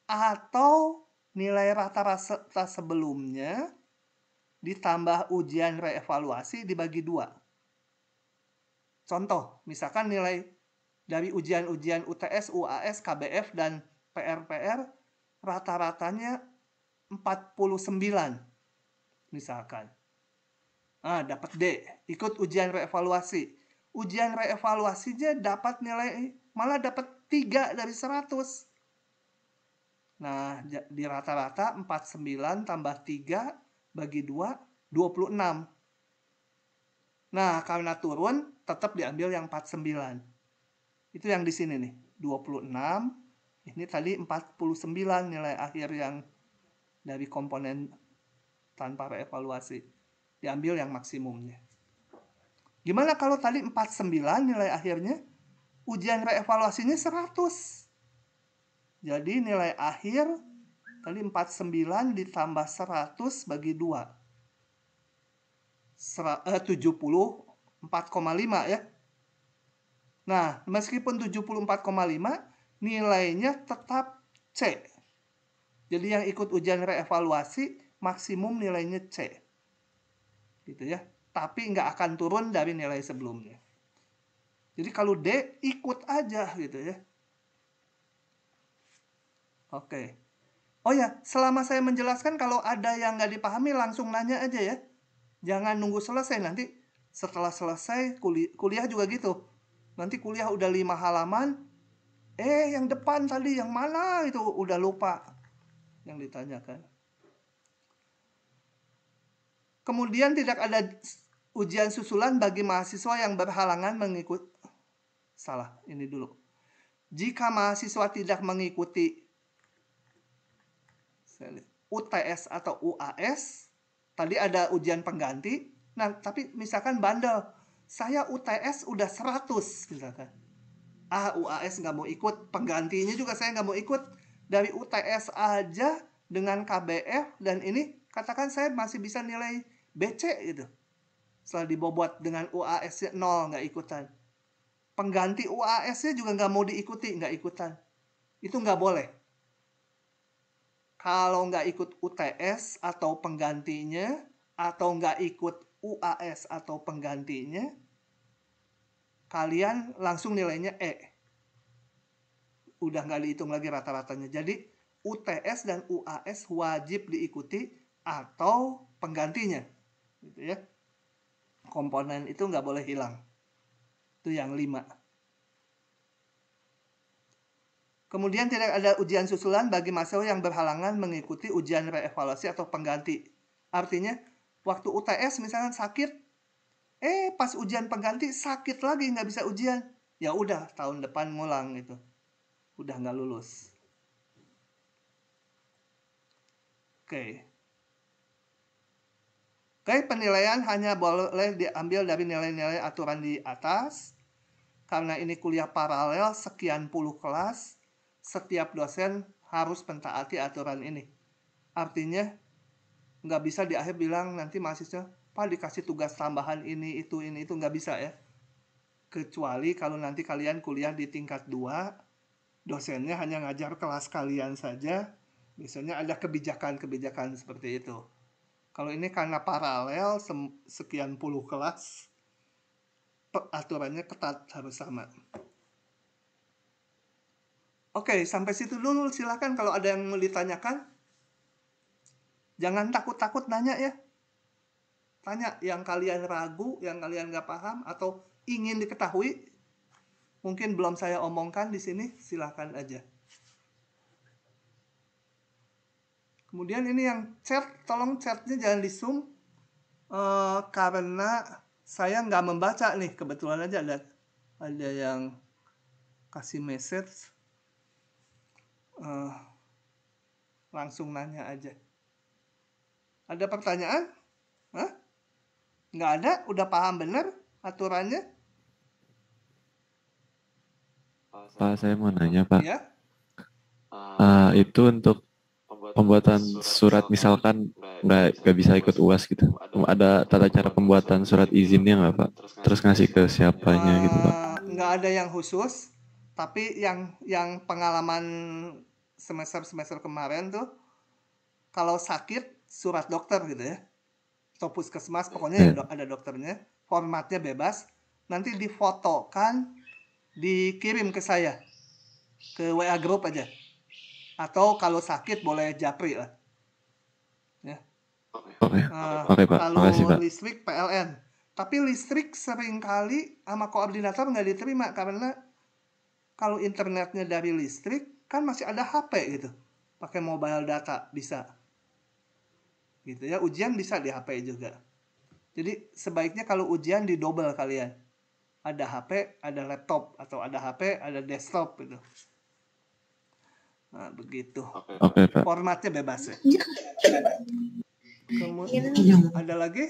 Speaker 1: atau nilai rata-rata sebelumnya ditambah ujian reevaluasi dibagi 2. Contoh, misalkan nilai dari ujian-ujian UTS, UAS, KBF, dan PR rata-ratanya 49 misalkan. Dapat D, ikut ujian reevaluasi. Ujian reevaluasinya dapat nilai, malah dapat 3 dari 100. Nah, di rata-rata 49 tambah 3 bagi 2, 26. Nah, karena turun, tetap diambil yang 49. Itu yang di sini nih, 26. Ini tadi 49 nilai akhir yang dari komponen tanpa reevaluasi. Diambil yang maksimumnya. Gimana kalau tadi 49 nilai akhirnya? Ujian reevaluasinya 100. Jadi nilai akhir tadi 49 ditambah 100 bagi 2. 74,5 ya. Nah, meskipun 74,5, nilainya tetap C. Jadi yang ikut ujian reevaluasi maksimum nilainya C. Gitu ya. Tapi nggak akan turun dari nilai sebelumnya. Jadi kalau D, ikut aja gitu ya. Oke. Oh ya, selama saya menjelaskan kalau ada yang nggak dipahami langsung nanya aja ya. Jangan nunggu selesai, nanti setelah selesai kuliah juga gitu. Nanti kuliah udah 5 halaman, yang depan tadi yang mana itu udah lupa yang ditanyakan. Kemudian tidak ada ujian susulan bagi mahasiswa yang berhalangan mengikuti. Salah, ini dulu. Jika mahasiswa tidak mengikuti UTS atau UAS, tadi ada ujian pengganti. Nah, tapi misalkan bandel, saya UTS udah 100 misalkan. UAS nggak mau ikut, penggantinya juga saya nggak mau ikut. Dari UTS aja dengan KBF dan ini, katakan saya masih bisa nilai BC gitu. Setelah dibobot dengan UAS-nya 0, nggak ikutan. Pengganti UAS-nya juga nggak mau diikuti, nggak ikutan. Itu nggak boleh. Kalau nggak ikut UTS atau penggantinya, atau nggak ikut UAS atau penggantinya, kalian langsung nilainya E. Udah nggak dihitung lagi rata-ratanya. Jadi UTS dan UAS wajib diikuti atau penggantinya. Gitu ya. Komponen itu nggak boleh hilang. Itu yang 5. Kemudian tidak ada ujian susulan bagi mahasiswa yang berhalangan mengikuti ujian reevaluasi atau pengganti. Artinya, waktu UTS misalnya sakit, pas ujian pengganti sakit lagi, nggak bisa ujian. Ya udah, tahun depan ngulang gitu. Udah nggak lulus. Oke, penilaian hanya boleh diambil dari nilai-nilai aturan di atas. Karena ini kuliah paralel, sekian puluh kelas, setiap dosen harus mentaati aturan ini. Artinya, nggak bisa di akhir bilang nanti mahasiswa, Pak dikasih tugas tambahan ini, itu, nggak bisa ya. Kecuali kalau nanti kalian kuliah di tingkat 2, dosennya hanya ngajar kelas kalian saja, biasanya ada kebijakan-kebijakan seperti itu. Kalau ini karena paralel, sekian puluh kelas, aturannya ketat, harus sama. Oke, sampai situ dulu. Silakan kalau ada yang mau ditanyakan. Jangan takut-takut nanya ya. Tanya yang kalian ragu, yang kalian nggak paham, atau ingin diketahui. Mungkin belum saya omongkan di sini, silakan aja. Kemudian ini yang chat, tolong chatnya jangan di zoom. Karena saya nggak membaca nih. Kebetulan aja ada yang kasih message. Langsung nanya aja. Ada pertanyaan? Nggak ada? Udah paham bener aturannya?
Speaker 3: Pak, saya mau nanya, Pak.
Speaker 1: Ya?
Speaker 3: Itu untuk pembuatan surat misalkan nggak bisa ikut UAS gitu. Ada tata cara pembuatan surat izinnya nggak, Pak? Terus ngasih ke siapanya gitu, Pak?
Speaker 1: Nggak ada yang khusus, tapi yang pengalaman semester kemarin tuh, kalau sakit surat dokter gitu ya, atau puskesmas, pokoknya ada dokternya, formatnya bebas, nanti difotokan, dikirim ke saya, ke WA group aja. Atau kalau sakit boleh japri lah. Ya.
Speaker 3: Oke. Oke, Pak.
Speaker 1: Kalau
Speaker 3: Makasih, Pak.
Speaker 1: listrik PLN. Tapi listrik seringkali sama koordinator nggak diterima karena kalau internetnya dari listrik kan masih ada HP gitu. Pakai mobile data bisa. Gitu ya, ujian bisa di HP juga. Jadi sebaiknya kalau ujian di double kalian. Ada HP, ada laptop, atau ada HP, ada desktop gitu. Nah, begitu.
Speaker 3: Oke, Pak.
Speaker 1: Formatnya bebas ya. Kemudian ada lagi?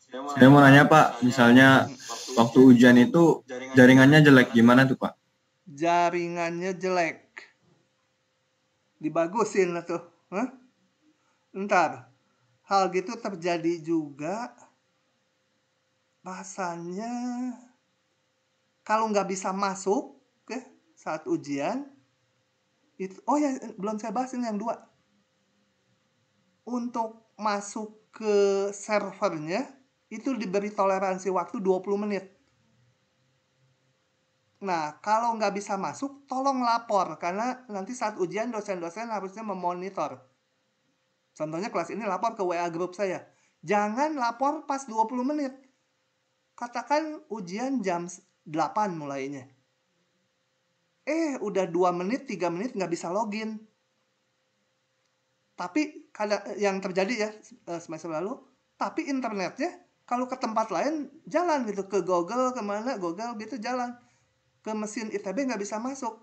Speaker 2: Saya mau nanya Pak, misalnya waktu ujian itu jaringannya jelek gimana tuh Pak?
Speaker 1: Jaringannya jelek. Dibagusin lah tuh. Hah? Ntar, hal gitu terjadi juga. Rasanya kalau nggak bisa masuk saat ujian itu, oh ya belum saya bahas ini yang 2. Untuk masuk ke servernya itu diberi toleransi waktu 20 menit. Nah, kalau nggak bisa masuk, tolong lapor karena nanti saat ujian dosen-dosen harusnya memonitor. Contohnya kelas ini lapor ke WA grup saya. Jangan lapor pas 20 menit. Katakan ujian jam 8 mulainya. Udah 2 menit, 3 menit nggak bisa login. Tapi yang terjadi ya semester lalu, tapi internetnya kalau ke tempat lain jalan gitu, ke Google kemana, Google gitu jalan. Ke mesin ITB nggak bisa masuk.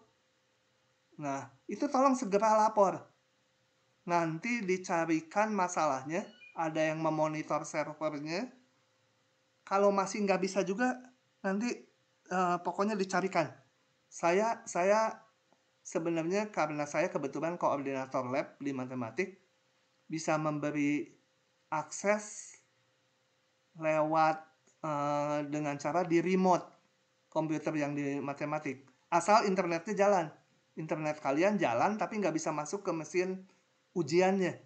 Speaker 1: Nah, itu tolong segera lapor. Nanti dicarikan masalahnya, ada yang memonitor servernya. Kalau masih nggak bisa juga, nanti pokoknya dicarikan. Saya sebenarnya karena saya kebetulan koordinator lab di matematik, bisa memberi akses lewat dengan cara di remote komputer yang di matematik. Asal internetnya jalan. Internet kalian jalan tapi nggak bisa masuk ke mesin ujiannya.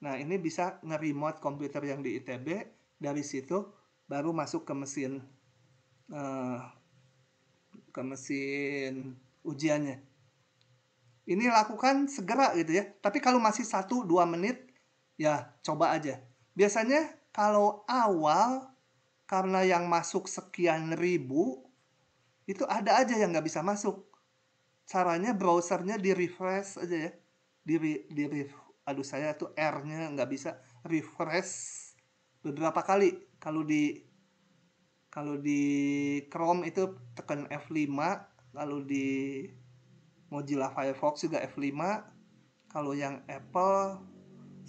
Speaker 1: Nah, ini bisa nge-remote komputer yang di ITB, dari situ baru masuk ke mesin ujiannya. Ini lakukan segera gitu ya. Tapi kalau masih 1-2 menit, ya coba aja. Biasanya kalau awal, karena yang masuk sekian ribu, itu ada aja yang nggak bisa masuk. Caranya browsernya di refresh aja ya. Aduh saya tuh R-nya nggak bisa, refresh beberapa kali. Kalau di Chrome itu tekan F5, lalu di Mozilla Firefox juga F5. Kalau yang Apple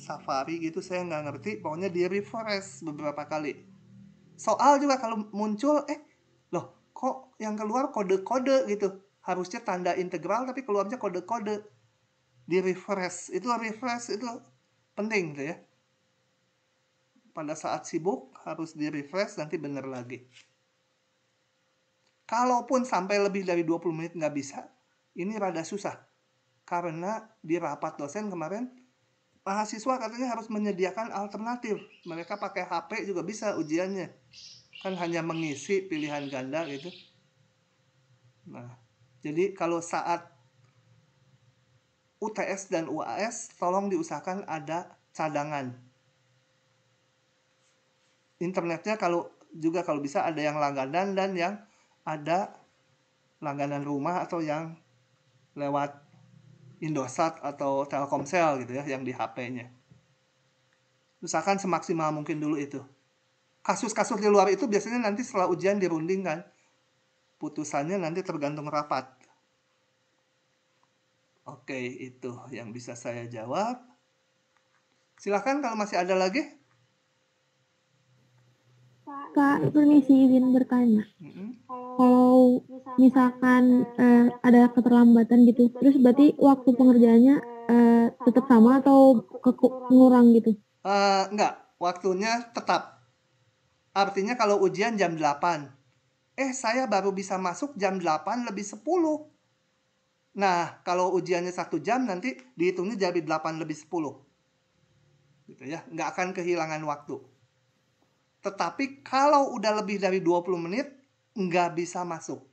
Speaker 1: Safari gitu saya nggak ngerti, pokoknya di refresh beberapa kali. Soal juga kalau muncul, loh kok yang keluar kode-kode gitu. Harusnya tanda integral tapi keluarnya kode-kode. Di refresh itu penting gitu ya. Pada saat sibuk harus di refresh, nanti bener lagi. Kalaupun sampai lebih dari 20 menit nggak bisa, ini rada susah. Karena di rapat dosen kemarin, mahasiswa katanya harus menyediakan alternatif. Mereka pakai HP juga bisa ujiannya. Kan hanya mengisi pilihan ganda gitu. Nah, jadi kalau saat UTS dan UAS, tolong diusahakan ada cadangan. Internetnya kalau bisa ada yang langganan dan yang ada langganan rumah atau yang lewat Indosat atau Telkomsel gitu ya, yang di HP-nya. Usahakan semaksimal mungkin dulu itu. Kasus-kasus di luar itu biasanya nanti setelah ujian dirunding kan. Putusannya nanti tergantung rapat. Oke, itu yang bisa saya jawab. Silakan kalau masih ada lagi.
Speaker 4: Kak, permisi izin bertanya. Kalau misalkan ada keterlambatan gitu, terus berarti waktu pengerjaannya tetap sama atau ngurang gitu?
Speaker 1: Enggak, waktunya tetap. Artinya kalau ujian jam 8, saya baru bisa masuk jam 8 lebih 10. Nah, kalau ujiannya 1 jam, nanti dihitungnya jadi 8 lebih 10. Gitu ya, nggak akan kehilangan waktu. Tetapi kalau udah lebih dari 20 menit, nggak bisa masuk.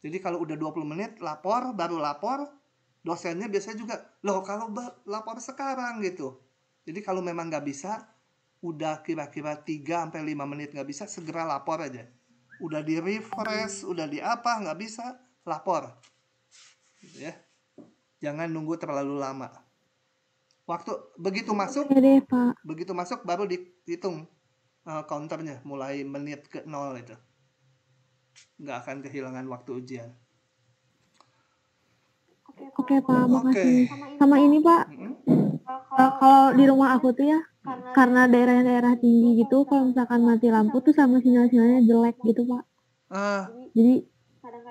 Speaker 1: Jadi kalau udah 20 menit, baru lapor. dosennya biasanya juga, loh kalau lapor sekarang gitu. Jadi kalau memang nggak bisa, udah kira-kira 3-5 menit nggak bisa, segera lapor aja. Udah di refresh, udah di apa, nggak bisa, lapor. Gitu ya. Jangan nunggu terlalu lama. Waktu begitu masuk,
Speaker 4: Oke deh, Pak.
Speaker 1: begitu masuk baru dihitung counternya, mulai menit ke 0 itu. Nggak akan kehilangan waktu ujian.
Speaker 4: Oke, Pak, makasih.
Speaker 1: Oke.
Speaker 4: Sama ini, Pak,
Speaker 1: Mm-mm.
Speaker 4: kalau di rumah aku tuh ya, karena daerah-daerah tinggi gitu, kalau misalkan mati lampu tuh sama sinyal-sinyalnya jelek gitu, Pak.
Speaker 1: Ah,
Speaker 4: Jadi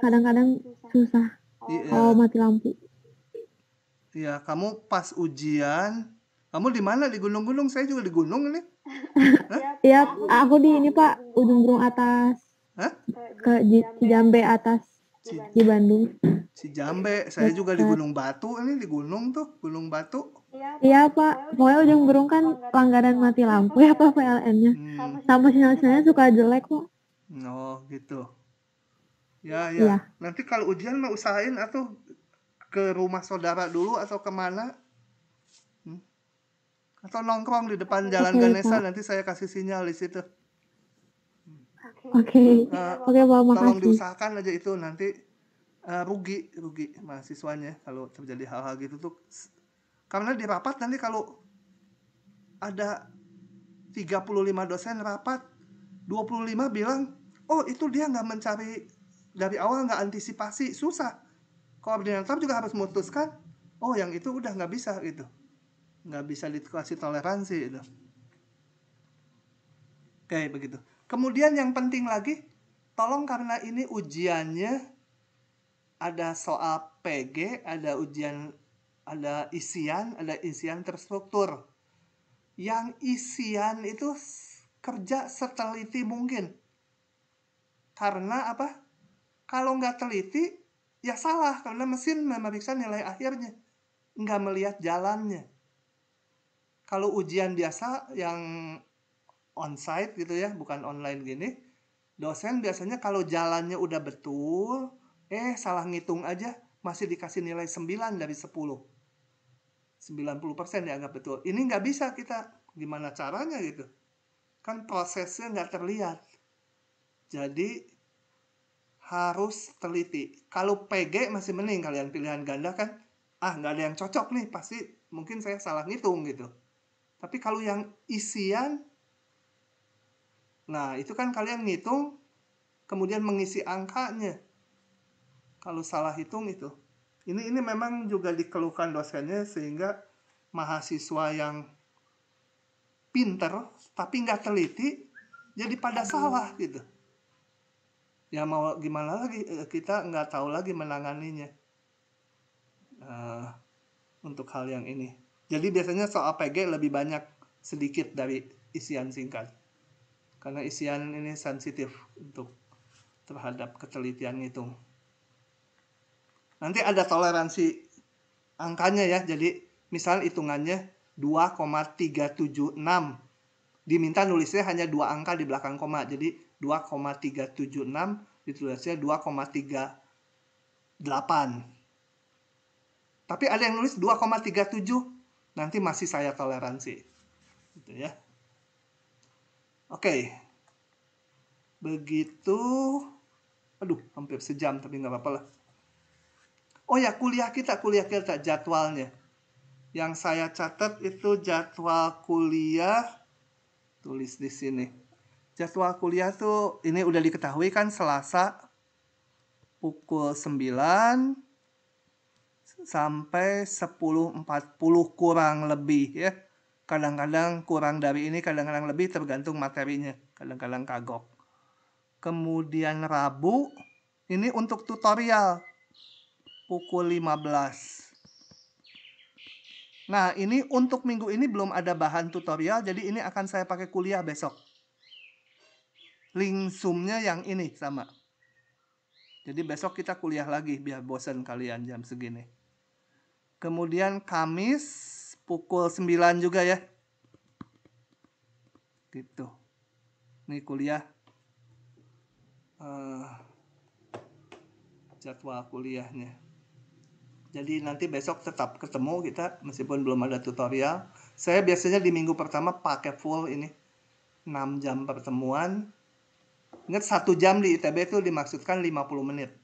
Speaker 4: kadang-kadang susah kalau
Speaker 1: iya.
Speaker 4: mati lampu.
Speaker 1: Iya, kamu pas ujian, kamu di mana? Di gunung-gunung? Saya juga di gunung ini.
Speaker 4: Ya, aku di ini, Pak, ujung Berung atas,
Speaker 1: Hah?
Speaker 4: ke Cijambe atas di Bandung.
Speaker 1: Jambe. Saya juga di
Speaker 4: Dekat.
Speaker 1: Gunung Batu ini, di gunung tuh, Gunung Batu.
Speaker 4: Iya, Pak, pokoknya ujung Berung kan langganan mati lampu ya, Pak, PLN-nya. Sama sinyal-sinyalnya suka jelek, Pak.
Speaker 1: Oh, gitu. Ya,
Speaker 4: Iya.
Speaker 1: ya. Nanti kalau ujian mau usahain atau ke rumah saudara dulu atau kemana? Atau nongkrong di depan Jalan
Speaker 4: Oke,
Speaker 1: Ganesa,
Speaker 4: Pak.
Speaker 1: nanti saya kasih sinyal di situ.
Speaker 4: Oke, oke, Pak,
Speaker 1: Tolong
Speaker 4: makasih.
Speaker 1: diusahakan aja itu, nanti rugi mahasiswanya kalau terjadi hal-hal gitu tuh. Karena di rapat nanti kalau ada 35 dosen rapat, 25 bilang, oh itu dia nggak mencari dari awal, nggak antisipasi, susah. Koordinator juga harus memutuskan, oh yang itu udah nggak bisa gitu, nggak bisa dikasih toleransi itu. Kayak begitu. Kemudian yang penting lagi, tolong karena ini ujiannya ada soal PG, ada ujian, ada isian terstruktur. Yang isian itu kerja seteliti mungkin. Karena apa? Kalau nggak teliti, ya salah. Karena mesin memeriksa nilai akhirnya. Nggak melihat jalannya. Kalau ujian biasa yang onsite gitu ya, bukan online gini, dosen biasanya kalau jalannya udah betul, salah ngitung aja, masih dikasih nilai 9 dari 10. 90% dianggap betul. Ini nggak bisa kita. Gimana caranya gitu? Kan prosesnya nggak terlihat. Jadi harus teliti. Kalau PG masih mending, kalian pilihan ganda kan, nggak ada yang cocok nih, pasti mungkin saya salah ngitung gitu. Tapi kalau yang isian, nah itu kan kalian ngitung, kemudian mengisi angkanya. Kalau salah hitung itu. Ini memang juga dikeluhkan dosennya, sehingga mahasiswa yang pinter tapi nggak teliti, jadi pada salah gitu. Ya mau gimana lagi, kita nggak tahu lagi menanganinya untuk hal yang ini. Jadi biasanya soal PG lebih banyak sedikit dari isian singkat, karena isian ini sensitif untuk terhadap ketelitian ngitung. Nanti ada toleransi angkanya ya, jadi misal hitungannya 2,376, diminta nulisnya hanya 2 angka di belakang koma, jadi 2,376 ditulisnya 2,38. Tapi ada yang nulis 2,37, nanti masih saya toleransi. Gitu ya. Oke. Begitu. Aduh, hampir sejam tapi nggak apa-apa lah. Oh ya, kuliah kita jadwalnya. Yang saya catat itu jadwal kuliah, tulis di sini. Jadwal kuliah tuh ini udah diketahui kan, Selasa pukul 9 sampai 10.40 kurang lebih ya. Kadang-kadang kurang dari ini, kadang-kadang lebih, tergantung materinya. Kadang-kadang kagok. Kemudian Rabu ini untuk tutorial pukul 15. Nah, ini untuk minggu ini belum ada bahan tutorial, jadi ini akan saya pakai kuliah besok. Link Zoom-nya yang ini sama. Jadi besok kita kuliah lagi biar bosan kalian jam segini. Kemudian Kamis pukul 9 juga ya. Gitu. Ini kuliah. Jadwal kuliahnya. Jadi nanti besok tetap ketemu kita meskipun belum ada tutorial. Saya biasanya di minggu pertama pakai full ini 6 jam pertemuan. Ingat 1 jam di ITB itu dimaksudkan 50 menit.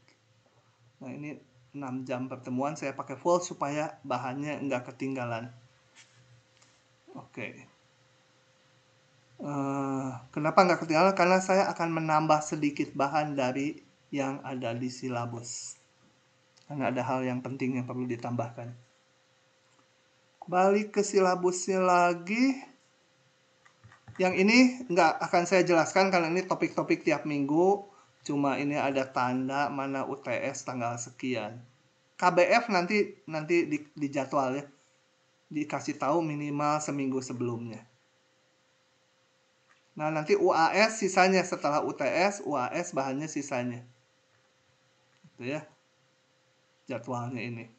Speaker 1: Nah ini 6 jam pertemuan saya pakai full supaya bahannya nggak ketinggalan. Oke. Kenapa nggak ketinggalan? Karena saya akan menambah sedikit bahan dari yang ada di silabus. Karena ada hal yang penting yang perlu ditambahkan. Balik ke silabusnya lagi. Yang ini nggak akan saya jelaskan karena ini topik-topik tiap minggu. Cuma ini ada tanda mana UTS tanggal sekian. KBF nanti di jadwal ya. Dikasih tahu minimal seminggu sebelumnya. Nah nanti UAS sisanya setelah UTS, UAS bahannya sisanya. Itu ya. Jadwalnya ini.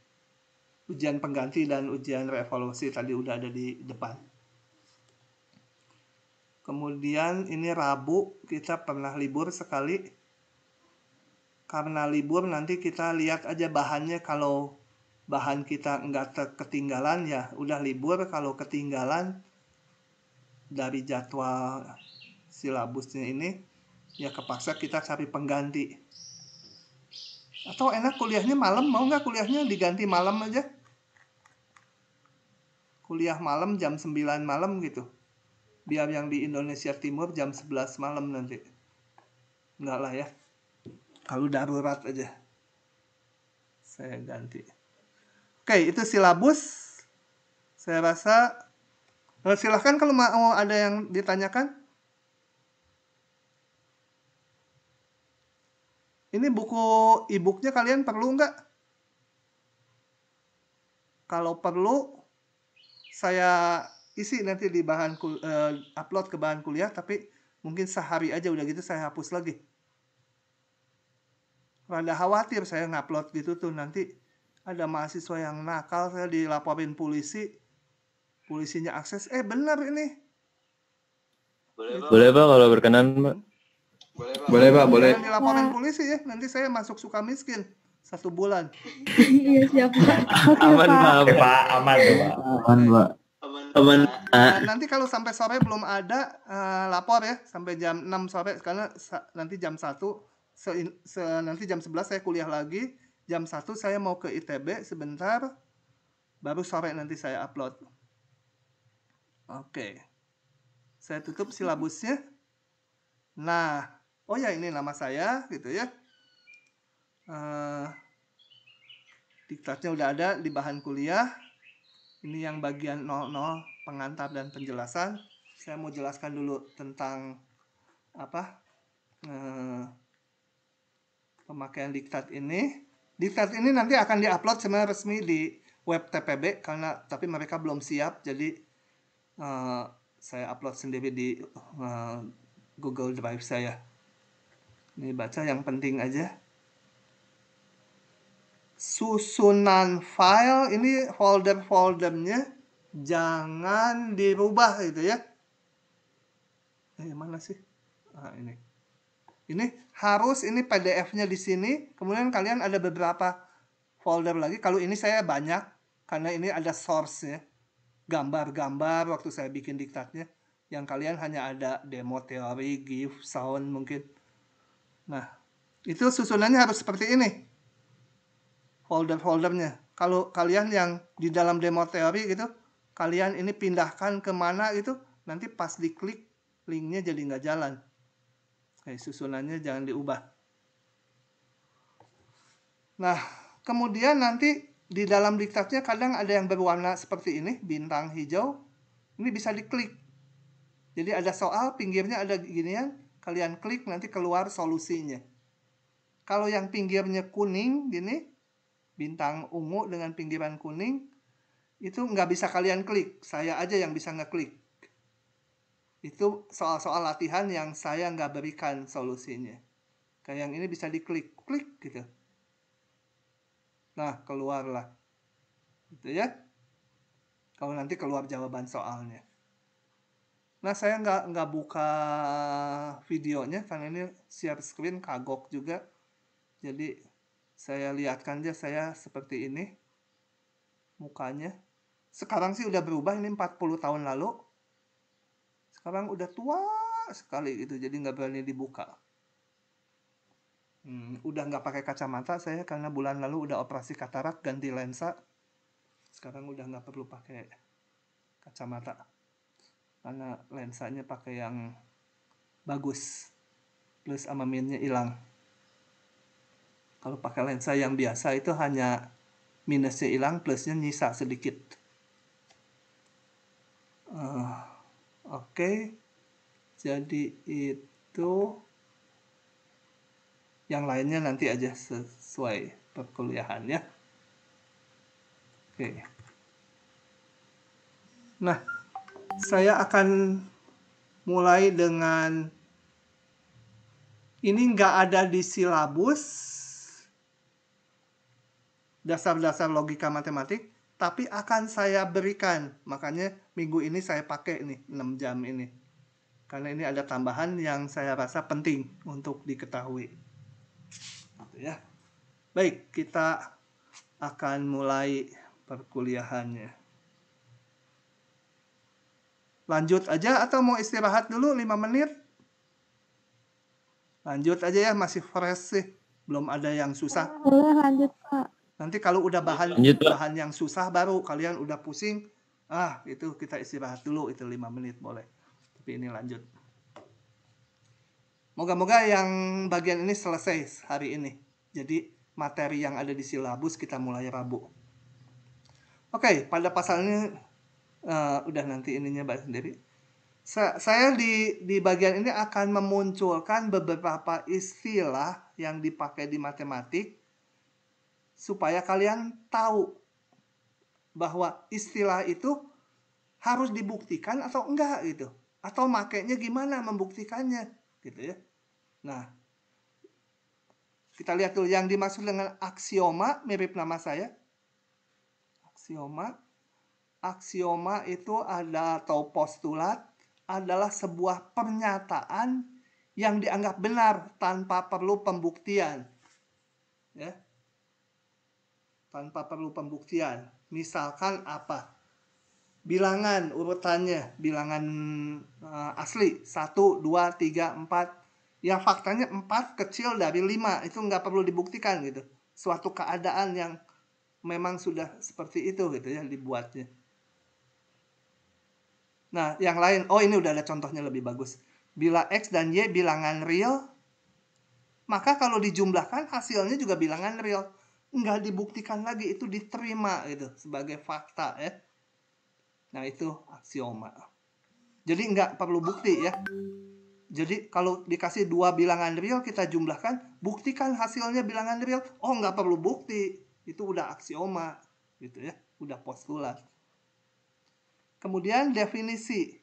Speaker 1: Ujian pengganti dan ujian reevaluasi tadi udah ada di depan. Kemudian ini Rabu kita pernah libur sekali. Karena libur nanti kita lihat aja bahannya, kalau bahan kita nggak ketinggalan ya udah libur, kalau ketinggalan dari jadwal silabusnya ini ya kepaksa kita cari pengganti. Atau enak kuliahnya malam, mau nggak kuliahnya diganti malam aja? Kuliah malam jam 9 malam gitu. Biar yang di Indonesia Timur jam 11 malam nanti. Enggak lah ya. Kalau darurat aja. Saya ganti. Oke, itu silabus. Saya rasa silahkan kalau mau ada yang ditanyakan. Ini buku e-booknya kalian perlu nggak? Kalau perlu, saya isi nanti di bahan upload ke bahan kuliah, tapi mungkin sehari aja udah gitu saya hapus lagi. Rada khawatir saya ngupload gitu tuh nanti ada mahasiswa yang nakal, saya dilaporin polisi, polisinya akses, benar ini.
Speaker 5: Boleh Pak kalau berkenan Pak.
Speaker 2: Boleh Pak, boleh.
Speaker 1: Jangan dilaporin polisi ya, nanti saya masuk suka miskin 1 bulan.
Speaker 4: Iya siap Pak. Oke
Speaker 5: Aman
Speaker 4: Pak.
Speaker 5: Pak, aman Pak.
Speaker 2: Aman Pak.
Speaker 5: Aman.
Speaker 1: Nanti kalau sampai sore belum ada, lapor ya sampai jam 6 sore, karena nanti jam 1 nanti jam 11 saya kuliah lagi, jam 1 saya mau ke ITB sebentar, baru sore nanti saya upload. Oke. Saya tutup silabusnya. Nah, oh ya ini nama saya gitu ya. Diktatnya udah ada di bahan kuliah. Ini yang bagian 00 pengantar dan penjelasan. Saya mau jelaskan dulu tentang apa pemakaian diktat ini. Diktat ini nanti akan diupload sebenarnya resmi di web TPB tapi mereka belum siap, jadi saya upload sendiri di Google Drive saya. Ini baca yang penting aja. Susunan file ini folder-foldernya jangan dirubah gitu ya. Mana sih? Ini harus ini PDF-nya di sini. Kemudian kalian ada beberapa folder lagi. Kalau ini saya banyak karena ini ada source-nya. Gambar-gambar waktu saya bikin diktatnya. Yang kalian hanya ada demo teori, GIF, sound mungkin. Nah, itu susunannya harus seperti ini. Folder-foldernya. Kalau kalian yang di dalam demo teori gitu, kalian ini pindahkan kemana gitu, nanti pas diklik linknya jadi nggak jalan. Susunannya jangan diubah. Nah, kemudian nanti di dalam diktatnya kadang ada yang berwarna seperti ini, bintang hijau. Ini bisa diklik. Jadi ada soal, pinggirnya ada ginian, kalian klik nanti keluar solusinya. Kalau yang pinggirnya kuning gini, bintang ungu dengan pinggiran kuning, itu nggak bisa kalian klik, saya aja yang bisa ngeklik. Itu soal-soal latihan yang saya nggak berikan solusinya. Kayak yang ini bisa diklik, klik gitu. Nah, keluarlah. Gitu ya. Kalau nanti keluar jawaban soalnya. Nah, saya nggak buka videonya karena ini share screen kagok juga. Jadi saya lihatkan aja saya seperti ini. mukanya. Sekarang sih udah berubah, ini 40 tahun lalu. Sekarang udah tua sekali gitu, jadi nggak berani dibuka. Udah nggak pakai kacamata saya karena bulan lalu udah operasi katarak, ganti lensa. Sekarang udah nggak perlu pakai kacamata karena lensanya pakai yang bagus, plus sama minusnya hilang. Kalau pakai lensa yang biasa itu hanya minusnya hilang, plusnya nyisa sedikit. Oke. Jadi itu yang lainnya nanti aja sesuai perkuliahan ya. Oke. Nah, saya akan mulai dengan ini nggak ada di silabus dasar-dasar logika matematik, tapi akan saya berikan. Makanya minggu ini saya pakai nih 6 jam ini. Karena ini ada tambahan yang saya rasa penting untuk diketahui. Gitu ya. Baik, kita akan mulai perkuliahannya. Lanjut aja atau mau istirahat dulu 5 menit? Lanjut aja ya, masih fresh sih. Belum ada yang susah.
Speaker 4: Boleh lanjut, Kak.
Speaker 1: Nanti kalau udah bahan yang susah baru kalian udah pusing, itu kita istirahat dulu, itu 5 menit boleh. Tapi ini lanjut. Moga-moga yang bagian ini selesai hari ini. Jadi materi yang ada di silabus kita mulai Rabu. Oke, pada pasal ini udah nanti ininya bahas sendiri. Saya di bagian ini akan memunculkan beberapa istilah yang dipakai di matematik supaya kalian tahu bahwa istilah itu harus dibuktikan atau enggak gitu. Atau makainya gimana membuktikannya gitu ya. Nah, kita lihat dulu yang dimaksud dengan aksioma, mirip nama saya. Aksioma itu atau postulat adalah sebuah pernyataan yang dianggap benar tanpa perlu pembuktian. Ya. Tanpa perlu pembuktian. Misalkan apa? Bilangan urutannya, bilangan asli 1, 2, 3, 4. Yang faktanya 4 kecil dari 5, itu nggak perlu dibuktikan gitu. Suatu keadaan yang memang sudah seperti itu gitu ya dibuatnya. Nah, yang lain, ini udah ada contohnya lebih bagus. Bila X dan Y bilangan real, maka kalau dijumlahkan hasilnya juga bilangan real. Nggak dibuktikan lagi, itu diterima gitu sebagai fakta ya. Nah, itu aksioma. Jadi nggak perlu bukti ya. Jadi kalau dikasih 2 bilangan real kita jumlahkan, buktikan hasilnya bilangan real. Nggak perlu bukti. Itu udah aksioma gitu ya, udah postulat. Kemudian definisi.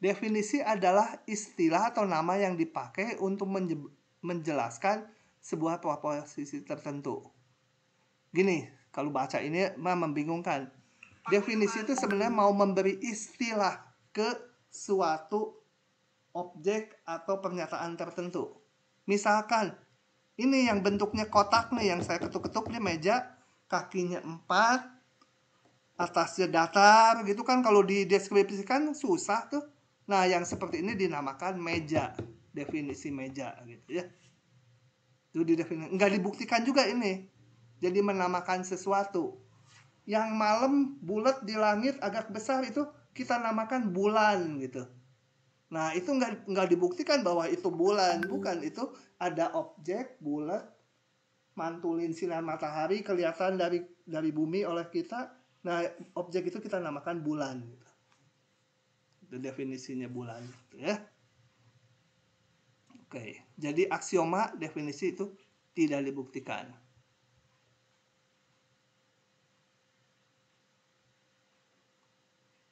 Speaker 1: Definisi adalah istilah atau nama yang dipakai untuk menjelaskan sebuah proposisi tertentu. Gini, kalau baca ini membingungkan. Definisi itu sebenarnya mau memberi istilah ke suatu objek atau pernyataan tertentu. Misalkan, ini yang bentuknya kotak nih, yang saya ketuk-ketuk nih meja, kakinya 4, atasnya datar, gitu kan kalau dideskripsikan susah tuh. Nah, yang seperti ini dinamakan meja, definisi meja gitu ya. Itu didefinisikan, nggak dibuktikan juga ini. Jadi menamakan sesuatu. Yang malam bulat di langit agak besar itu kita namakan bulan gitu. Nah, itu nggak dibuktikan bahwa itu bulan, bukan, itu ada objek bulat mantulin sinar matahari kelihatan dari bumi oleh kita. Nah, objek itu kita namakan bulan gitu. Itu definisinya bulan gitu ya. Oke, jadi aksioma definisi itu tidak dibuktikan.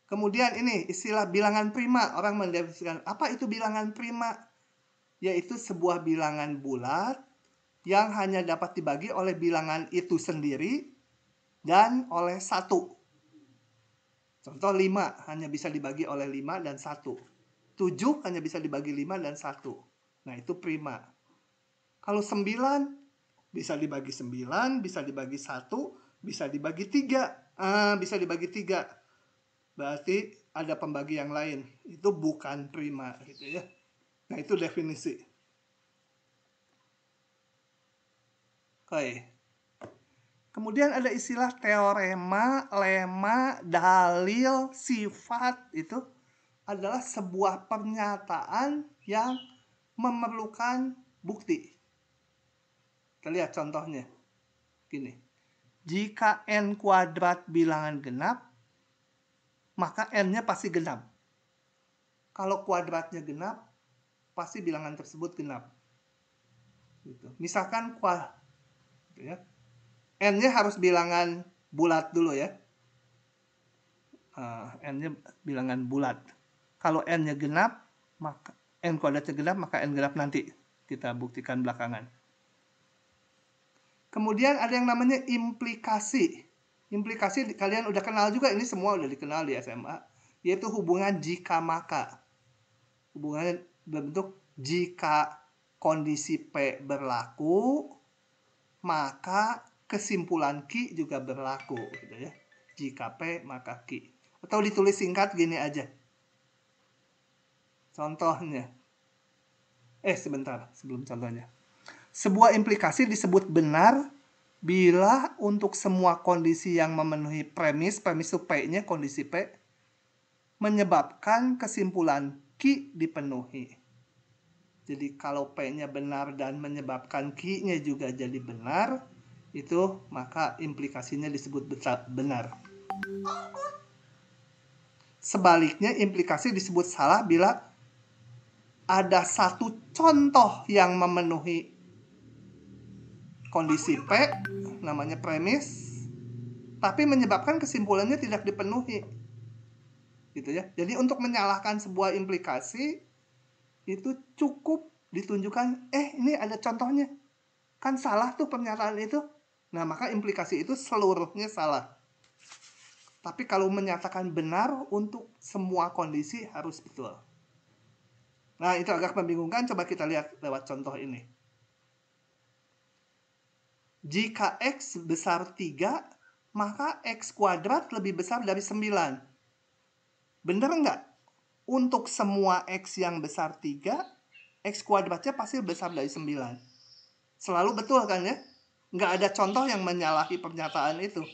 Speaker 1: Kemudian ini istilah bilangan prima, orang mendefinisikan apa itu bilangan prima? Yaitu sebuah bilangan bulat yang hanya dapat dibagi oleh bilangan itu sendiri dan oleh 1. Contoh 5 hanya bisa dibagi oleh 5 dan 1. 7 hanya bisa dibagi 5 dan 1. Nah, itu prima. Kalau 9 bisa dibagi 9, bisa dibagi 1, bisa dibagi 3. Bisa dibagi 3. Berarti ada pembagi yang lain. Itu bukan prima gitu ya. Nah, itu definisi. Oke. Kemudian ada istilah teorema, lemma, dalil, sifat. Itu adalah sebuah pernyataan yang memerlukan bukti. Kita lihat contohnya. Gini. Jika n kuadrat bilangan genap, maka n-nya pasti genap. Kalau kuadratnya genap, pasti bilangan tersebut genap. Gitu. Misalkan gitu ya. N-nya harus bilangan bulat dulu ya. N-nya bilangan bulat. Kalau N-nya genap, maka N kuadratnya genap, maka N genap nanti. Kita buktikan belakangan. Kemudian ada yang namanya implikasi. Implikasi kalian udah kenal juga, ini semua udah dikenal di SMA. Yaitu hubungan jika maka. Hubungannya berbentuk jika kondisi P berlaku, maka kesimpulan Q juga berlaku gitu ya. Jika P maka Q. Atau ditulis singkat gini aja. Contohnya. Sebentar sebelum contohnya. Sebuah implikasi disebut benar bila untuk semua kondisi yang memenuhi premis itu P-nya kondisi P menyebabkan kesimpulan Q dipenuhi. Jadi kalau P-nya benar dan menyebabkan Q-nya juga jadi benar, itu maka implikasinya disebut benar. Sebaliknya implikasi disebut salah bila ada satu contoh yang memenuhi kondisi P, namanya premis, tapi menyebabkan kesimpulannya tidak dipenuhi. Gitu ya. Jadi untuk menyalahkan sebuah implikasi itu cukup ditunjukkan, ini ada contohnya. Kan salah tuh pernyataan itu. Nah, maka implikasi itu seluruhnya salah. Tapi kalau menyatakan benar untuk semua kondisi harus betul. Nah, itu agak membingungkan. Coba kita lihat lewat contoh ini. Jika X besar 3, maka X kuadrat lebih besar dari 9. Benar nggak? Untuk semua X yang besar 3, X kuadratnya pasti besar dari 9. Selalu betul kan ya? Nggak ada contoh yang menyalahi pernyataan itu.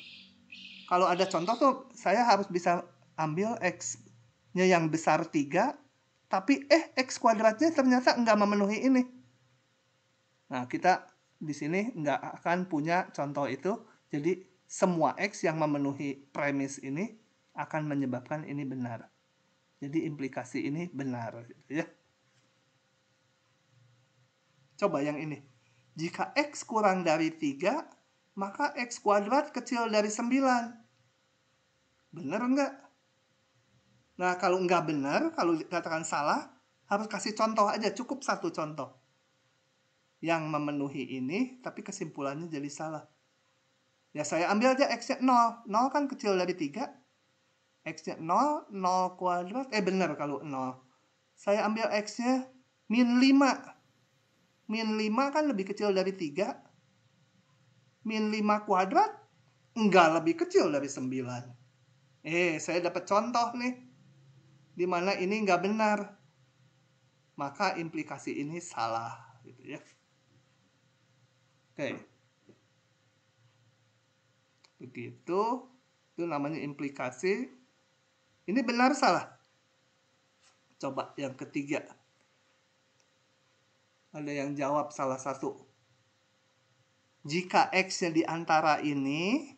Speaker 1: Kalau ada contoh tuh saya harus bisa ambil X-nya yang besar 3, tapi X kuadratnya ternyata nggak memenuhi ini. Nah, kita di sini nggak akan punya contoh itu. Jadi semua X yang memenuhi premis ini akan menyebabkan ini benar. Jadi implikasi ini benar gitu ya. Coba yang ini. Jika X kurang dari 3, maka X kuadrat kecil dari 9. Benar enggak? Nah, kalau enggak benar, kalau dikatakan salah, harus kasih contoh aja. Cukup satu contoh. Yang memenuhi ini, tapi kesimpulannya jadi salah. Ya, saya ambil aja X-nya 0. 0 kan kecil dari 3. X-nya 0, 0 kuadrat. Benar kalau 0. Saya ambil X-nya min 5. Min 5 kan lebih kecil dari 3. Min 5 kuadrat enggak lebih kecil dari 9. Saya dapat contoh nih. Dimana ini enggak benar. Maka implikasi ini salah. Gitu ya. Oke. Begitu. Itu namanya implikasi. Ini benar salah? Coba yang ketiga. Ada yang jawab salah satu. Jika X-nya di antara ini,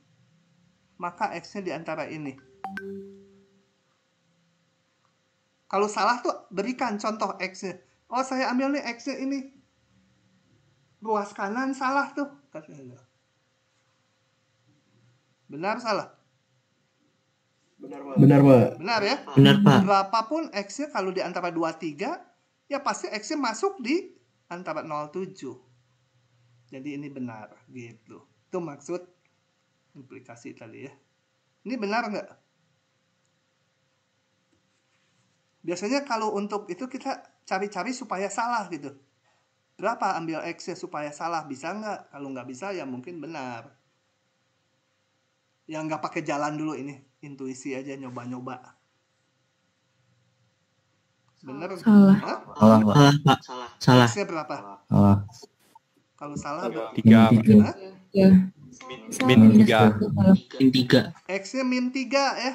Speaker 1: maka X-nya di antara ini. Kalau salah tuh berikan contoh X-nya. Saya ambil nih X-nya ini. Ruas kanan salah tuh. Benar salah?
Speaker 5: Benar, Pak.
Speaker 1: Benar ya?
Speaker 5: Benar, Pak.
Speaker 1: Berapapun X-nya kalau di antara 23, ya pasti X-nya masuk di antara 07. Jadi ini benar gitu. Itu maksud implikasi tadi ya. Ini benar nggak? Biasanya kalau untuk itu kita cari-cari supaya salah gitu. Berapa ambil X-nya supaya salah? Bisa nggak? Kalau nggak bisa ya mungkin benar. Yang nggak pakai jalan dulu ini, intuisi aja, nyoba-nyoba. Bener?
Speaker 4: Salah.
Speaker 1: Hah?
Speaker 5: Salah, Pak. Salah.
Speaker 1: X-nya berapa?
Speaker 5: Salah.
Speaker 1: Kalau salah,
Speaker 3: Tiga.
Speaker 1: Hah?
Speaker 4: Ya.
Speaker 3: Min 3.
Speaker 5: Min 3.
Speaker 1: X-nya min 3 ya.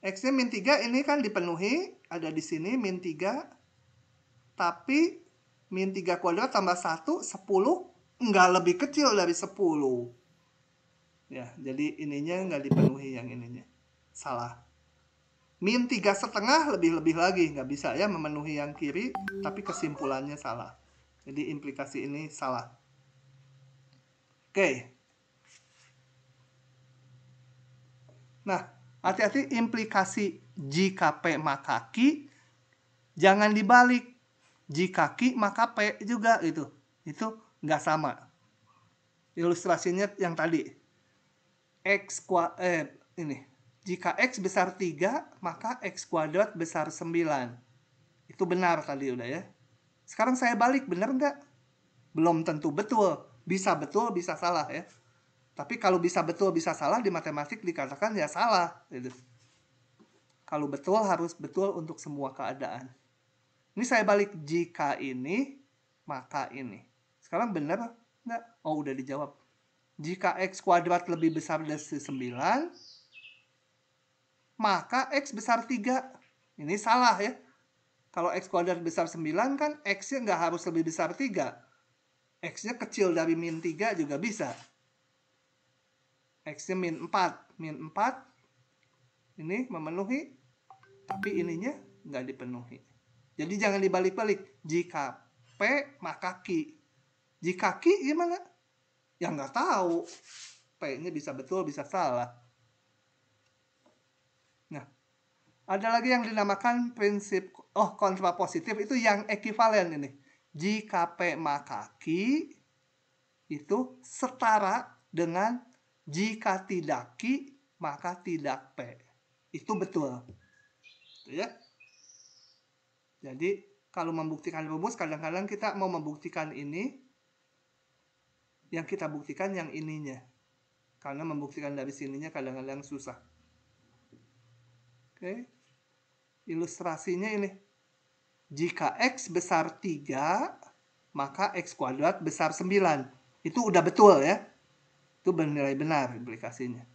Speaker 1: X-nya min 3 ini kan dipenuhi, ada di sini min 3. Tapi min 3 kuadrat tambah 1, 10, nggak lebih kecil dari 10. Ya, jadi ininya nggak dipenuhi yang ininya. Salah. Min 3,5 lebih-lebih lagi, nggak bisa ya memenuhi yang kiri, tapi kesimpulannya salah. Jadi implikasi ini salah. Oke. Nah, hati-hati implikasi jika P maka Q, jangan dibalik. Jika Q maka P juga itu. Itu nggak sama. Ilustrasinya yang tadi. Ini. Jika X besar 3, maka X kuadrat besar 9. Itu benar tadi udah ya. Sekarang saya balik, benar nggak? Belum tentu betul. Bisa betul, bisa salah ya. Tapi kalau bisa betul, bisa salah, di matematik dikatakan ya salah. Gitu. Kalau betul, harus betul untuk semua keadaan. Ini saya balik, jika ini, maka ini. Sekarang benar nggak? Oh, udah dijawab. Jika X kuadrat lebih besar dari 9, maka X besar 3. Ini salah ya. Kalau X kuadrat besar 9 kan X-nya nggak harus lebih besar 3. X-nya kecil dari min 3 juga bisa. X-nya min 4. Min 4 ini memenuhi, tapi ininya nggak dipenuhi. Jadi jangan dibalik-balik. Jika P maka Q. Jika Q gimana? Ya nggak tahu. P-nya bisa betul, bisa salah. Nah, ada lagi yang dinamakan prinsip kontrapositif, itu yang ekivalen ini. Jika P maka Q itu setara dengan jika tidak Q maka tidak P. Itu betul. Ya. Jadi kalau membuktikan rumus, kadang-kadang kita mau membuktikan ini, yang kita buktikan yang ininya. Karena membuktikan dari sininya kadang-kadang susah. Oke. Ilustrasinya ini. Jika X besar 3, maka X kuadrat besar 9. Itu udah betul ya. Itu bernilai benar implikasinya.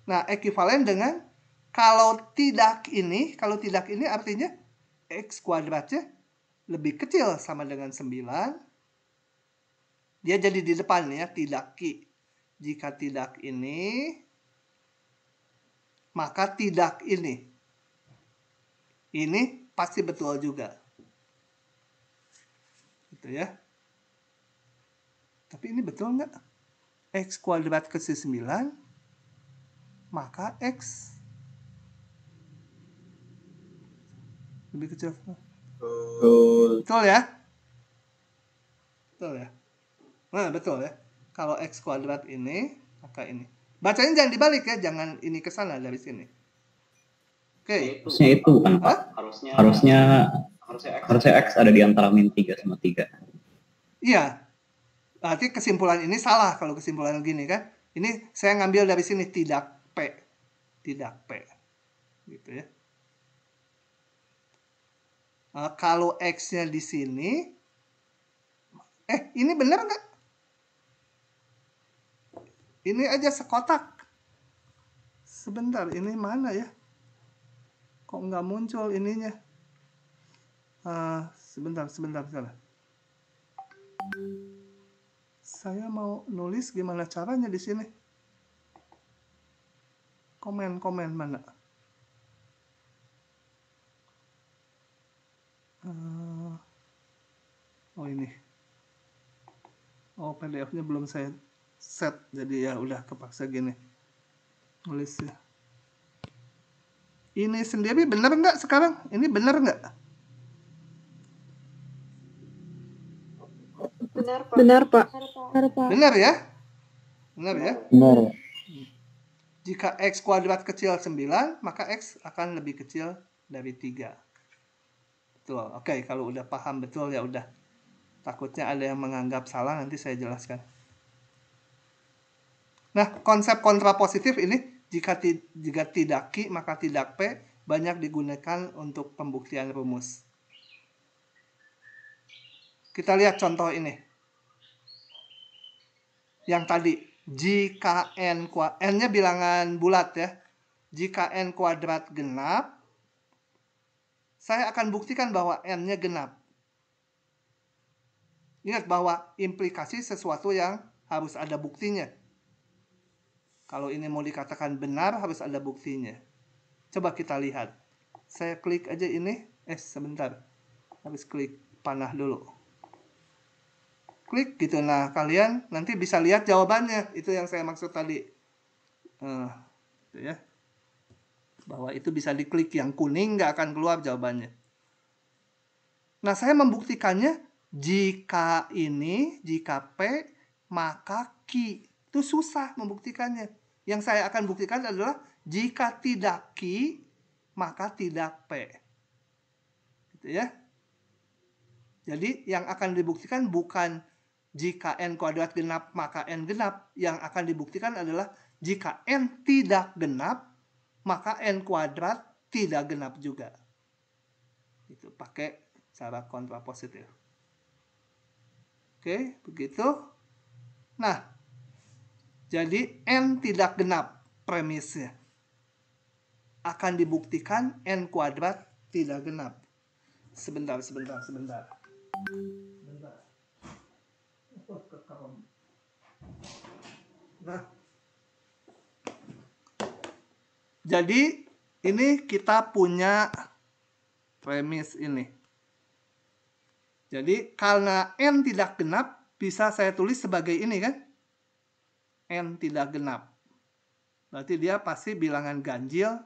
Speaker 1: Nah, ekivalen dengan kalau tidak ini artinya X kuadratnya lebih kecil sama dengan 9. Dia jadi di depan ya, tidak Q. Jika tidak ini, maka tidak ini. Ini pasti betul juga. Gitu ya. Tapi ini betul nggak? X kuadrat ke 9, maka X lebih kecil. Betul ya? Betul ya? Nah, betul ya. Kalau X kuadrat ini, maka ini. Bacanya jangan dibalik ya, jangan ini ke sana dari sini. Oke.
Speaker 6: Harusnya itu kan Pak. Harusnya X ada di antara min 3 sama 3.
Speaker 1: Iya. Berarti kesimpulan ini salah kalau kesimpulan gini kan. Ini saya ngambil dari sini, tidak P. Tidak P. Gitu ya. Kalau X-nya di sini, ini benar nggak? Ini aja sekotak. Sebentar, ini mana ya? Kok nggak muncul ininya? Sebentar. Saya mau nulis, gimana caranya di sini? Komen mana? Ini. PDF-nya belum saya set, jadi ya udah kepaksa gini nulisnya. Ini sendiri benar nggak sekarang? Ini benar nggak?
Speaker 4: Benar, Pak.
Speaker 1: Benar ya? Benar ya?
Speaker 5: Benar.
Speaker 1: Jika X kuadrat kecil 9, maka X akan lebih kecil dari 3. Betul. Oke, kalau udah paham betul ya udah. Takutnya ada yang menganggap salah, nanti saya jelaskan. Nah, konsep kontrapositif ini jika tidak Q maka tidak P banyak digunakan untuk pembuktian rumus. Kita lihat contoh ini. Yang tadi, jika n-nya bilangan bulat ya. Jika n kuadrat genap, saya akan buktikan bahwa n-nya genap. Ingat bahwa implikasi sesuatu yang harus ada buktinya. Kalau ini mau dikatakan benar, harus ada buktinya. Coba kita lihat. Saya klik aja ini. Sebentar. Harus klik panah dulu. Klik gitu. Nah, kalian nanti bisa lihat jawabannya. Itu yang saya maksud tadi. Gitu ya. Bahwa itu bisa diklik. Yang kuning nggak akan keluar jawabannya. Nah, saya membuktikannya. Jika P, maka Q. Itu susah membuktikannya. Yang saya akan buktikan adalah jika tidak Q, maka tidak P. Gitu ya. Jadi yang akan dibuktikan bukan jika n kuadrat genap, maka n genap. Yang akan dibuktikan adalah jika n tidak genap, maka n kuadrat tidak genap juga. Itu pakai cara kontrapositif. Oke, begitu. Nah, jadi n tidak genap premisnya. Akan dibuktikan n kuadrat tidak genap. Sebentar. Nah, jadi ini kita punya premis ini. Jadi karena n tidak genap, bisa saya tulis sebagai ini kan? N tidak genap. Berarti dia pasti bilangan ganjil.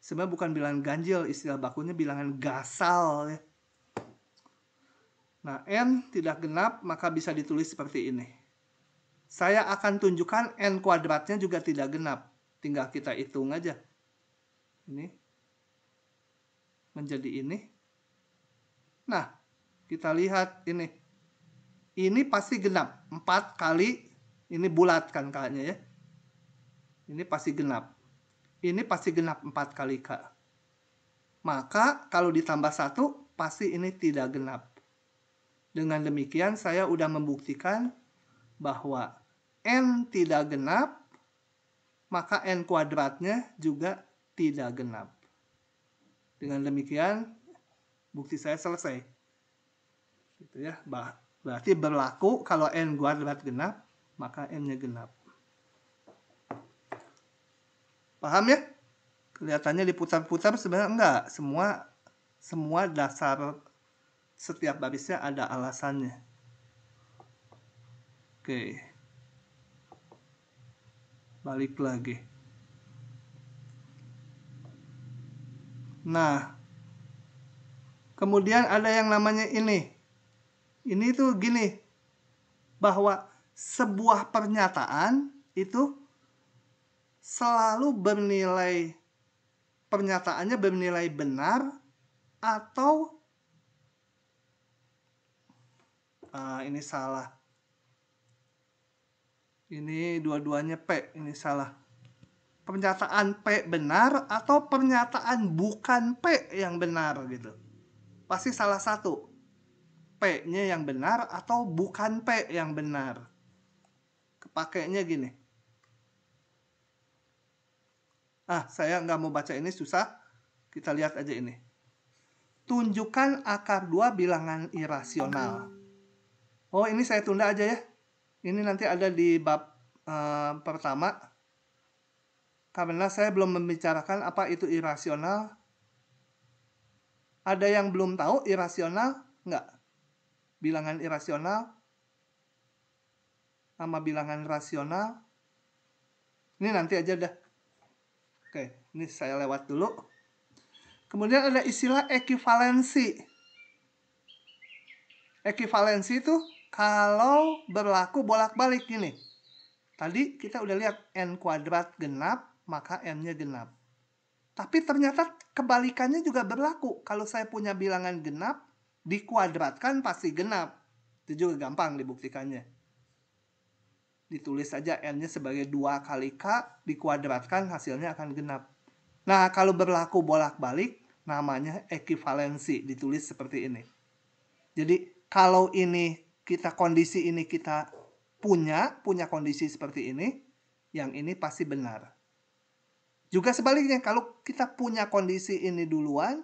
Speaker 1: Sebenarnya bukan bilangan ganjil, istilah bakunya bilangan gasal ya. Nah, n tidak genap maka bisa ditulis seperti ini. Saya akan tunjukkan n kuadratnya juga tidak genap. Tinggal kita hitung aja. Ini menjadi ini. Nah, kita lihat ini. Ini pasti genap. 4 kali. Ini bulat kan K-nya ya. Ini pasti genap. Ini pasti genap 4 kali K. Maka kalau ditambah 1, pasti ini tidak genap. Dengan demikian saya sudah membuktikan bahwa n tidak genap, maka n kuadratnya juga tidak genap. Dengan demikian, bukti saya selesai. Gitu ya. Berarti berlaku kalau n kuadrat genap, maka n-nya genap. Paham ya? Kelihatannya diputar-putar, sebenarnya enggak. Semua dasar setiap barisnya ada alasannya. Oke. Balik lagi. Nah, kemudian ada yang namanya ini. Ini tuh gini, bahwa sebuah pernyataan itu selalu bernilai, pernyataannya bernilai benar atau ini salah. Ini dua-duanya P, ini salah. Pernyataan P benar atau pernyataan bukan P yang benar gitu. Pasti salah satu. P-nya yang benar atau bukan P yang benar. Kepakainya gini. Saya nggak mau baca ini, susah. Kita lihat aja ini. Tunjukkan akar 2 bilangan irasional. Oh, ini saya tunda aja ya. Ini nanti ada di bab pertama. Karena saya belum membicarakan apa itu irasional. Ada yang belum tahu irasional? Nggak. Bilangan irasional sama bilangan rasional. Ini nanti aja dah. Oke, ini saya lewat dulu. Kemudian ada istilah ekivalensi. Ekivalensi itu kalau berlaku bolak-balik gini. Tadi kita udah lihat n kuadrat genap, maka n-nya genap. Tapi ternyata kebalikannya juga berlaku. Kalau saya punya bilangan genap, dikuadratkan pasti genap. Itu juga gampang dibuktikannya. ditulis saja N-nya sebagai 2 kali K, dikuadratkan hasilnya akan genap. Nah, kalau berlaku bolak-balik, namanya ekivalensi, ditulis seperti ini. Jadi, kalau ini kondisi ini kita punya kondisi seperti ini, yang ini pasti benar. Juga sebaliknya, kalau kita punya kondisi ini duluan,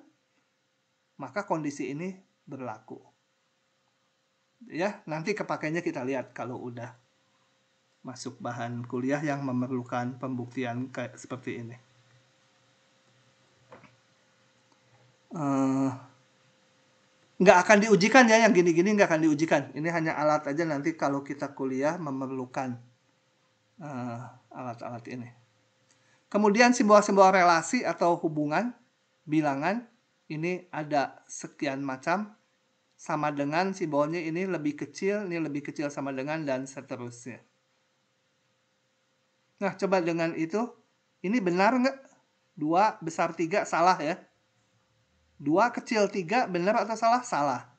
Speaker 1: maka kondisi ini berlaku. Ya, nanti kepakainya kita lihat kalau udah masuk bahan kuliah yang memerlukan pembuktian kayak seperti ini. Nggak akan diujikan ya, yang gini-gini nggak akan diujikan. Ini hanya alat aja nanti kalau kita kuliah memerlukan alat-alat ini. Kemudian simbol-simbol relasi atau hubungan, bilangan, ini ada sekian macam, sama dengan simbolnya ini lebih kecil sama dengan, dan seterusnya. Nah, coba dengan itu, ini benar nggak? 2 besar 3 salah ya. 2 kecil 3 benar atau salah? Salah.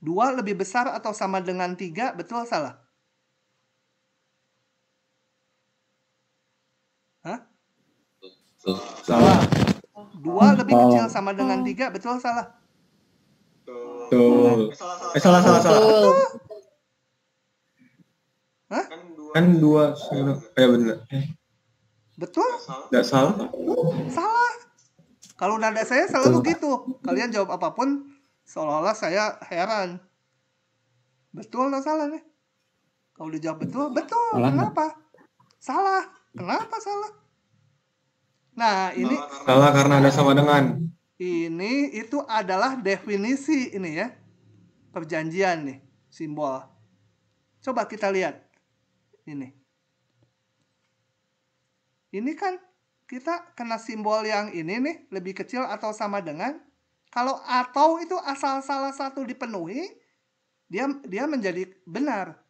Speaker 1: 2 lebih besar atau sama dengan 3, betul salah? Hah? Salah. 2 lebih kecil sama dengan 3, betul salah?
Speaker 2: Betul. Salah.
Speaker 1: Hah?
Speaker 2: Kan 2. Ya benar.
Speaker 1: Betul?
Speaker 2: Nggak salah.
Speaker 1: Salah. Kalau nada saya selalu gitu. Kalian jawab apapun, seolah-olah saya heran. Betul atau salah nih? Kalau dijawab betul, betul.
Speaker 6: Salah.
Speaker 1: Kenapa? Salah. Kenapa salah? Nah, ini
Speaker 2: Salah karena ada sama dengan.
Speaker 1: ini itu adalah definisi ini ya. Perjanjian nih, simbol. Coba kita lihat. Ini. Ini kan kita kena simbol yang ini nih, lebih kecil atau sama dengan. Kalau atau itu asal salah satu dipenuhi, dia menjadi benar.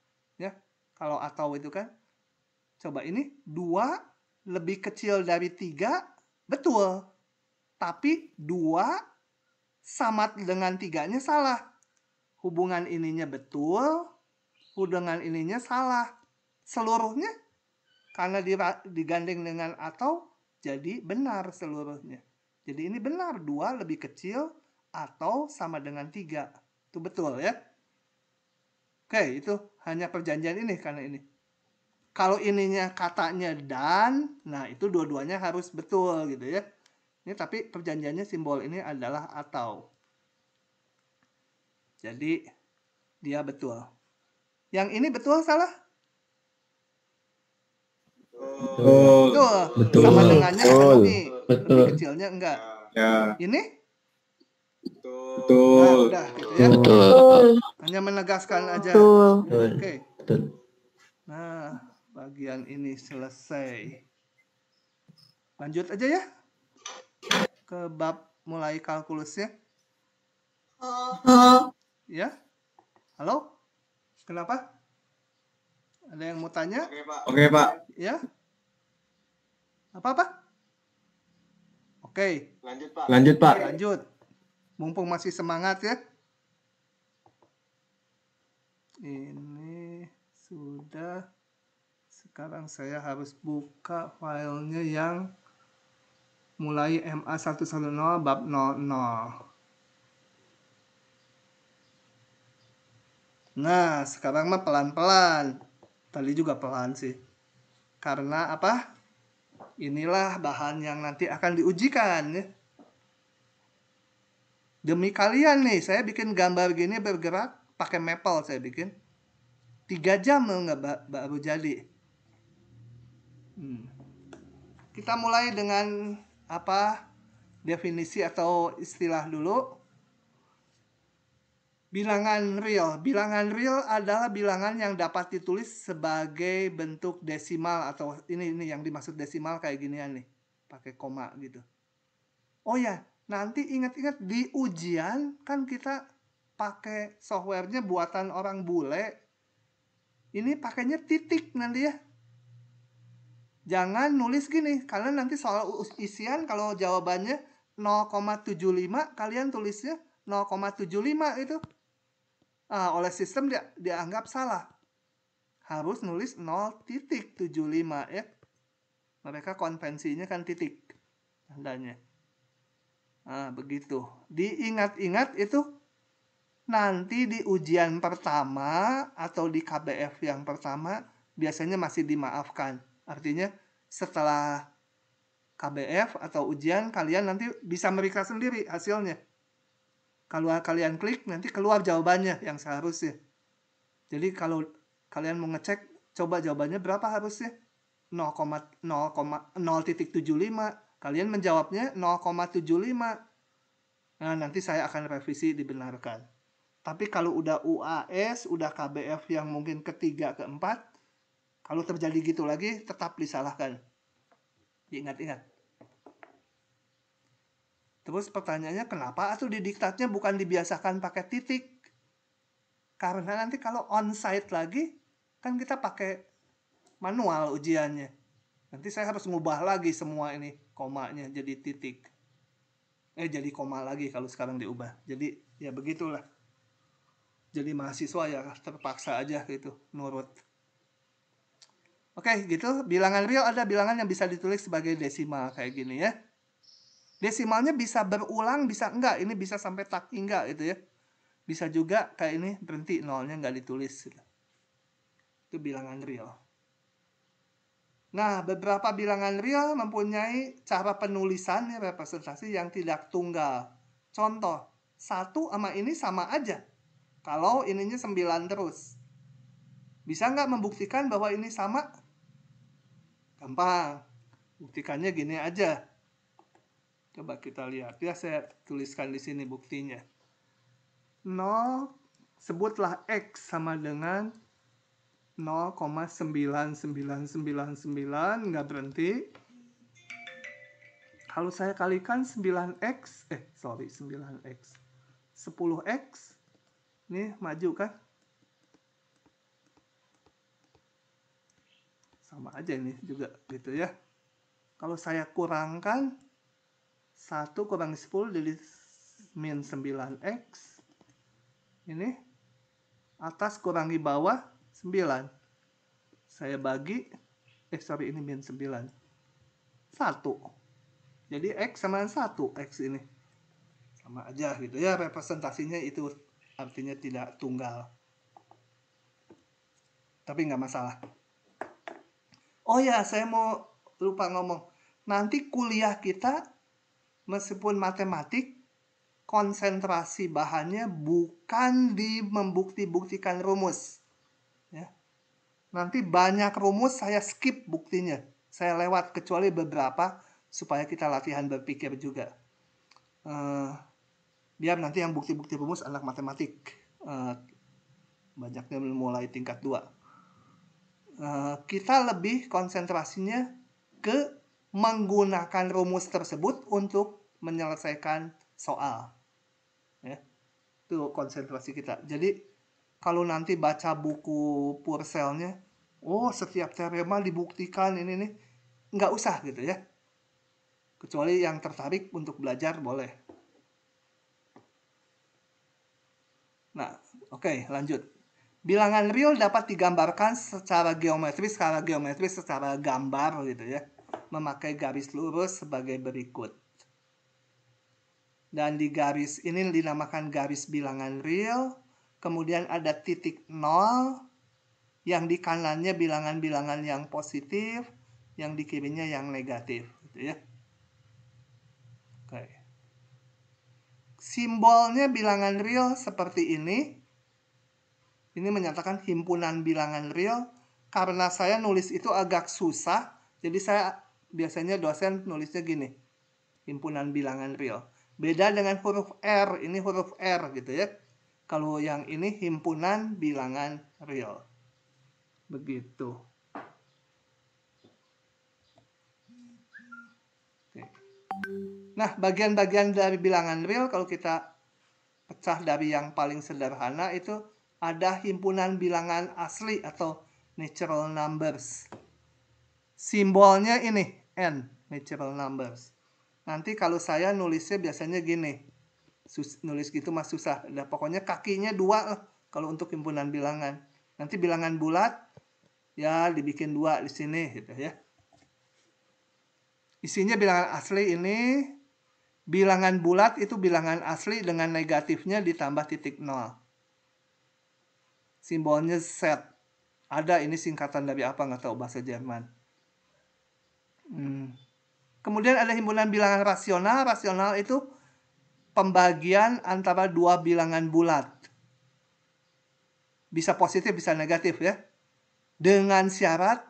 Speaker 1: Ya. Kalau atau itu kan. Coba ini 2 lebih kecil dari 3, betul. Tapi 2 sama dengan 3-nya salah. Hubungan ininya betul, hubungan ininya salah. Seluruhnya, karena digandeng dengan atau, jadi benar seluruhnya. Jadi ini benar, 2 lebih kecil atau sama dengan 3. Itu betul ya. Oke, itu hanya perjanjian ini karena ini. Kalau ininya katanya dan, nah itu dua-duanya harus betul gitu ya. Ini tapi perjanjiannya simbol ini adalah atau. Jadi dia betul. Yang ini betul salah? Betul. Sama dengannya ini. Lebih kecilnya enggak.
Speaker 2: Ya.
Speaker 1: Ini?
Speaker 2: Betul.
Speaker 1: Nah, udah gitu ya.
Speaker 3: Betul.
Speaker 1: Hanya menegaskan aja.
Speaker 4: Betul.
Speaker 1: Oke. Nah, bagian ini selesai. Lanjut aja ya. Ke bab mulai kalkulusnya. Ya? Halo? Kenapa? Ada yang mau tanya?
Speaker 2: Oke, Pak.
Speaker 1: Ya? Apa-apa? Oke.
Speaker 2: Lanjut, Pak.
Speaker 1: Lanjut. Mumpung masih semangat ya. Ini sudah. Sekarang saya harus buka filenya yang mulai MA110 bab 00. Nah, sekarang mah pelan-pelan. Tadi juga pelan sih. Karena apa? Inilah bahan yang nanti akan diujikan ya. Demi kalian nih, saya bikin gambar gini bergerak pakai Maple saya bikin. 3 jam nggak baru jadi. Kita mulai dengan apa? Definisi atau istilah dulu. Bilangan real. Bilangan real adalah bilangan yang dapat ditulis sebagai bentuk desimal atau ini yang dimaksud desimal kayak ginian nih. Pakai koma gitu. Oh ya, nanti ingat-ingat di ujian kan kita pakai softwarenya buatan orang bule. Ini pakainya titik nanti ya. Jangan nulis gini. Kalian nanti soal isian kalau jawabannya 0,75 kalian tulisnya 0,75 itu. Oleh sistem dianggap salah. harus nulis 0.75 ya. Mereka konvensinya kan titik tandanya. Nah, begitu. Diingat-ingat itu nanti di ujian pertama atau di KBF yang pertama biasanya masih dimaafkan. Artinya setelah KBF atau ujian kalian nanti bisa meriksa sendiri hasilnya. Kalau kalian klik nanti keluar jawabannya yang seharusnya. Jadi kalau kalian mau ngecek coba jawabannya berapa harusnya 0,0,0.75, kalian menjawabnya 0,75. Nah, nanti saya akan revisi dibenarkan. Tapi kalau udah UAS, udah KBF yang mungkin ketiga, keempat, kalau terjadi gitu lagi tetap disalahkan. Diingat-ingat. Terus pertanyaannya kenapa atau di diktatnya bukan dibiasakan pakai titik? Karena nanti kalau onsite lagi kan kita pakai manual ujiannya. Nanti saya harus ngubah lagi semua ini komanya jadi titik. Jadi koma lagi kalau sekarang diubah. Jadi ya begitulah. Jadi mahasiswa ya terpaksa aja gitu nurut. Oke, gitu. Bilangan real ada bilangan yang bisa ditulis sebagai desimal kayak gini ya. Desimalnya bisa berulang, bisa enggak. Ini bisa sampai tak hingga gitu ya. Bisa juga kayak ini berhenti nolnya nggak ditulis gitu. Itu bilangan real. Nah, beberapa bilangan real mempunyai cara penulisan representasi yang tidak tunggal. Contoh, 1 sama ini sama aja. Kalau ininya 9 terus. Bisa nggak membuktikan bahwa ini sama? Gampang. Buktikannya gini aja. Coba kita lihat. Ya, saya tuliskan di sini buktinya. 0, sebutlah X sama dengan 0,9999 nggak berhenti. Kalau saya kalikan 9x 9x 10x ini maju kan, sama aja ini juga gitu ya. Kalau saya kurangkan 1 kurang 10 jadi min 9x, ini atas kurangi bawah 9. Saya bagi, ini min 9. 1. Jadi X sama 1, X ini. Sama aja gitu ya, representasinya itu artinya tidak tunggal. Tapi nggak masalah. Oh ya, saya mau lupa ngomong. Nanti kuliah kita, meskipun matematik, konsentrasi bahannya bukan di membukti-buktikan rumus. Ya. Nanti banyak rumus saya skip buktinya. Saya lewat kecuali beberapa supaya kita latihan berpikir juga. Biar nanti yang bukti-bukti rumus anak matematik. Banyaknya mulai tingkat 2. Kita lebih konsentrasinya ke menggunakan rumus tersebut untuk menyelesaikan soal. Ya. Itu konsentrasi kita. Jadi kalau nanti baca buku Purcellnya, setiap teorema dibuktikan ini nih, nggak usah gitu ya. Kecuali yang tertarik untuk belajar boleh. Nah, oke, lanjut. Bilangan real dapat digambarkan secara geometris, secara gambar gitu ya. Memakai garis lurus sebagai berikut. Dan di garis ini dinamakan garis bilangan real. Kemudian ada titik 0, yang di kanannya bilangan-bilangan yang positif, yang di kirinya yang negatif, gitu ya. Oke. Simbolnya bilangan real seperti ini. Ini menyatakan himpunan bilangan real. Karena saya nulis itu agak susah, jadi saya biasanya dosen nulisnya gini, himpunan bilangan real. Beda dengan huruf R, ini huruf R gitu ya. Kalau yang ini himpunan bilangan real. Begitu. Oke. Nah, bagian-bagian dari bilangan real kalau kita pecah dari yang paling sederhana itu ada himpunan bilangan asli atau natural numbers. Simbolnya ini, N, natural numbers. Nanti kalau saya nulisnya biasanya gini. Nulis gitu mah susah. Pokoknya kakinya 2 lah kalau untuk himpunan bilangan. Nanti bilangan bulat Ya, dibikin 2 di sini gitu ya. Isinya bilangan asli ini, bilangan bulat itu bilangan asli dengan negatifnya ditambah titik 0. Simbolnya Z. Ada, ini singkatan dari apa nggak tahu, bahasa Jerman. Kemudian ada himpunan bilangan rasional. Rasional itu pembagian antara 2 bilangan bulat. Bisa positif, bisa negatif ya. Dengan syarat,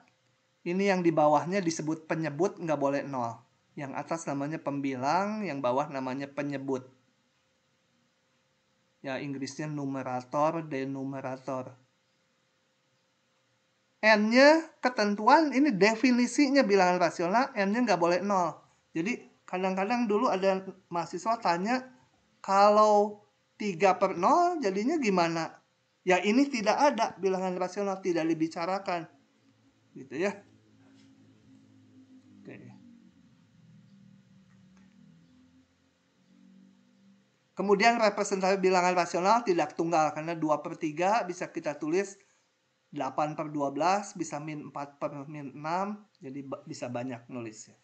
Speaker 1: ini yang di bawahnya disebut penyebut, nggak boleh 0. Yang atas namanya pembilang, yang bawah namanya penyebut. Ya, Inggrisnya numerator, denumerator. N-nya ketentuan, ini definisinya bilangan rasional, N-nya nggak boleh 0. Jadi kadang-kadang dulu ada mahasiswa tanya, kalau 3/0 jadinya gimana? Ya ini tidak ada bilangan rasional, tidak dibicarakan. Gitu ya. Oke. Kemudian representasi bilangan rasional tidak tunggal, karena 2/3 bisa kita tulis 8/12, bisa min 4/6, jadi bisa banyak nulisnya.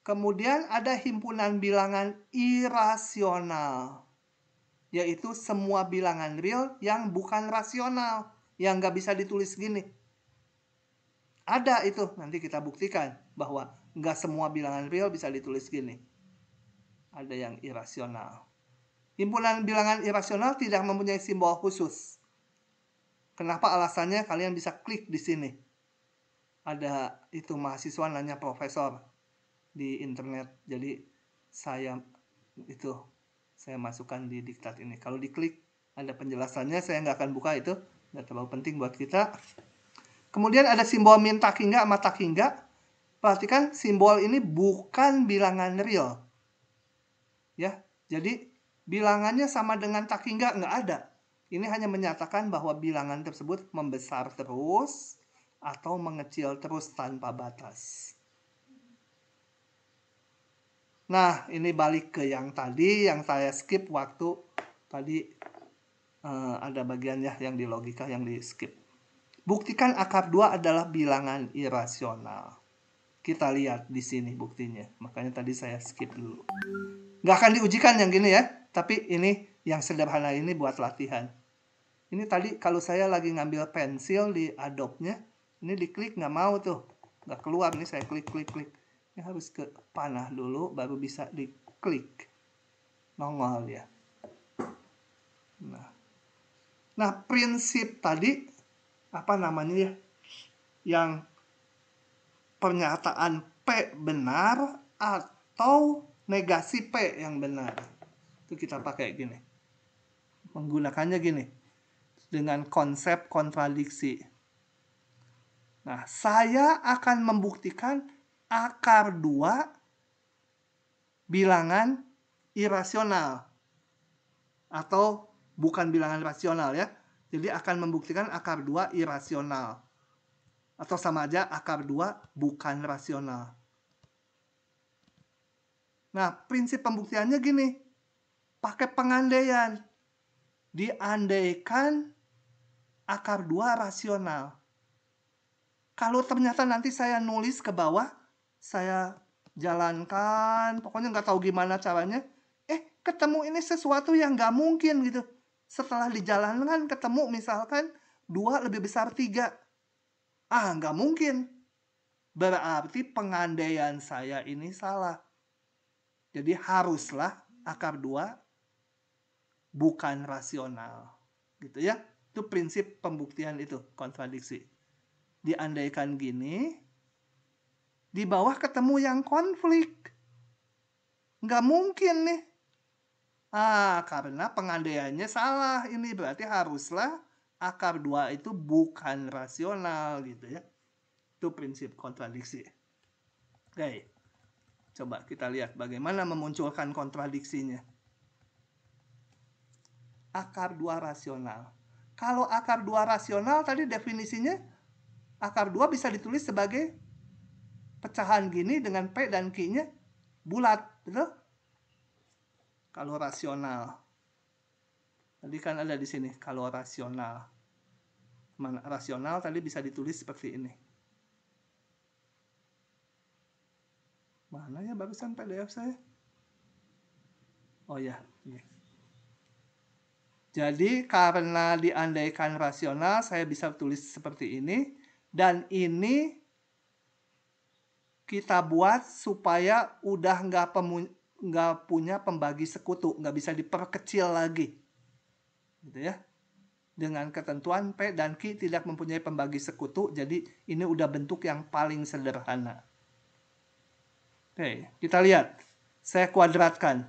Speaker 1: Kemudian ada himpunan bilangan irasional, yaitu semua bilangan real yang bukan rasional, yang nggak bisa ditulis gini. Ada itu, nanti kita buktikan bahwa nggak semua bilangan real bisa ditulis gini. Ada yang irasional. Himpunan bilangan irasional tidak mempunyai simbol khusus. Kenapa alasannya? Kalian bisa klik di sini. Ada itu mahasiswa nanya profesor di internet. Jadi saya masukkan di diktat ini. Kalau diklik ada penjelasannya, saya nggak akan buka itu, nggak terlalu penting buat kita. Kemudian ada simbol min tak hingga sama tak hingga. Perhatikan simbol ini bukan bilangan real. Ya, jadi bilangannya sama dengan tak hingga nggak ada. Ini hanya menyatakan bahwa bilangan tersebut membesar terus atau mengecil terus tanpa batas. Nah, ini balik ke yang tadi, yang saya skip waktu tadi ada bagiannya yang di logika yang di skip. Buktikan akar 2 adalah bilangan irasional. Kita lihat di sini buktinya. Makanya tadi saya skip dulu. Nggak akan diujikan yang gini ya, tapi ini yang sederhana ini buat latihan. Ini tadi kalau saya lagi ngambil pensil di Adobe-nya, ini diklik nggak mau tuh, nggak keluar. Ini saya klik. Ini harus ke panah dulu, baru bisa diklik. Nongol ya. Nah, prinsip tadi, apa namanya ya, yang pernyataan P benar atau negasi P yang benar. Itu kita pakai gini. Menggunakannya gini. Dengan konsep kontradiksi. Nah, saya akan membuktikan akar 2 bilangan irasional. Atau bukan bilangan rasional ya. Jadi akan membuktikan akar 2 irasional. Atau sama aja akar 2 bukan rasional. Nah, prinsip pembuktiannya gini. Pakai pengandaian. Diandaikan akar 2 rasional. Kalau ternyata nanti saya nulis ke bawah, saya jalankan, pokoknya nggak tahu gimana caranya, ketemu ini sesuatu yang nggak mungkin gitu. Setelah dijalankan ketemu misalkan 2 lebih besar 3. Nggak mungkin. Berarti pengandaian saya ini salah. Jadi haruslah akar 2 bukan rasional. Gitu ya. Itu prinsip pembuktian itu, kontradiksi. Diandaikan gini, di bawah ketemu yang konflik. Nggak mungkin nih. Karena pengandaiannya salah. Ini berarti haruslah akar 2 itu bukan rasional gitu ya. Itu prinsip kontradiksi. Oke. Coba kita lihat bagaimana memunculkan kontradiksinya. Akar 2 rasional. Kalau akar 2 rasional tadi definisinya, akar 2 bisa ditulis sebagai pecahan gini dengan P dan Q-nya bulat, betul? Kalau rasional. Tadi kan ada di sini kalau rasional. rasional tadi bisa ditulis seperti ini. Mana ya barusan PDF saya? Oh ya, ini. Jadi karena diandaikan rasional, saya bisa tulis seperti ini. Dan ini kita buat supaya udah nggak punya pembagi sekutu, nggak bisa diperkecil lagi, gitu ya. Dengan ketentuan P dan Q tidak mempunyai pembagi sekutu, jadi ini udah bentuk yang paling sederhana. Oke, kita lihat. Saya kuadratkan.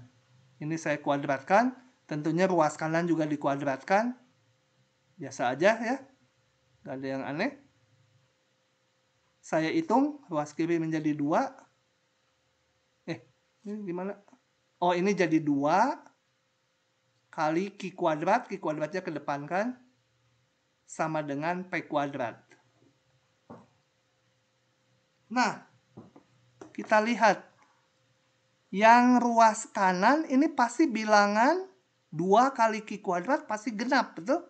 Speaker 1: Ini saya kuadratkan. Tentunya ruas kanan juga dikuadratkan. Biasa aja ya. Nggak ada yang aneh. Saya hitung. Ruas kiri menjadi 2. Ini gimana? Oh, ini jadi 2 kali Q kuadrat. Q kuadratnya ke depan kan. Sama dengan P kuadrat. Nah, kita lihat. Yang ruas kanan ini pasti bilangan 2 kali Q kuadrat pasti genap, betul?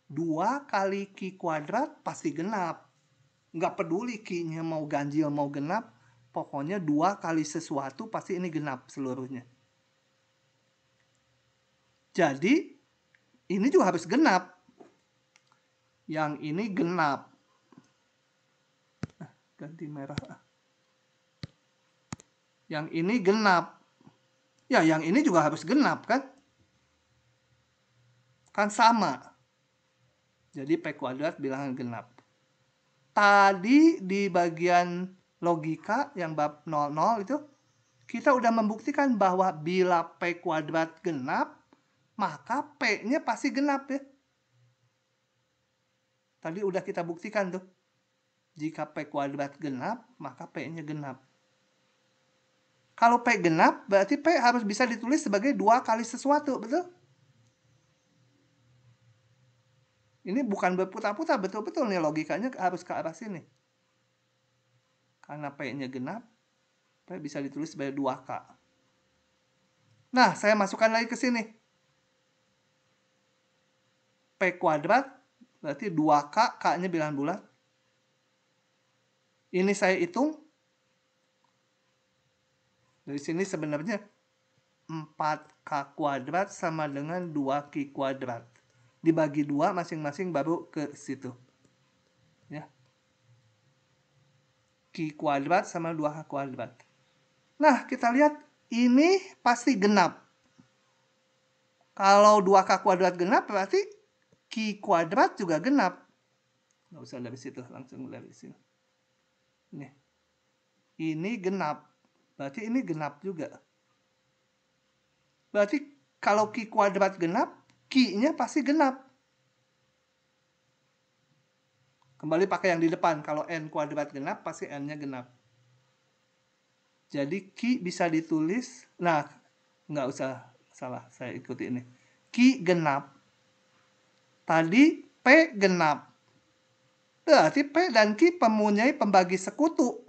Speaker 1: 2 kali Q kuadrat pasti genap. Nggak peduli Q-nya mau ganjil mau genap. Pokoknya 2 kali sesuatu pasti ini genap seluruhnya. Jadi, ini juga harus genap. Yang ini genap. Ganti merah. Yang ini genap. Ya, yang ini juga harus genap kan? Kan sama. Jadi P kuadrat bilangan genap. Tadi di bagian logika yang bab 00 itu, kita udah membuktikan bahwa bila P kuadrat genap, maka P-nya pasti genap ya. Tadi udah kita buktikan tuh. Jika P kuadrat genap, maka P-nya genap. Kalau P genap, berarti P harus bisa ditulis sebagai 2 kali sesuatu, betul? Ini bukan berputar-putar, betul-betul nih logikanya harus ke arah sini. Karena P-nya genap, P bisa ditulis sebagai 2K. Nah, saya masukkan lagi ke sini. P kuadrat, berarti 2K, K-nya bilangan bulat. Ini saya hitung. Dari sini sebenarnya 4K kuadrat sama dengan 2Q kuadrat. Dibagi 2 masing-masing baru ke situ. Ya. Q kuadrat sama 2K kuadrat. Nah, kita lihat ini pasti genap. Kalau 2K kuadrat genap berarti Q kuadrat juga genap. Nggak usah dari situ, langsung dari sini. Ini genap. Berarti ini genap juga. Berarti kalau Q kuadrat genap, Q-nya pasti genap. Kembali pakai yang di depan. Kalau N kuadrat genap, pasti N-nya genap. Jadi Q bisa ditulis. Nah, nggak usah salah. Saya ikuti ini. Q genap. Tadi P genap. Berarti P dan Q mempunyai pembagi sekutu.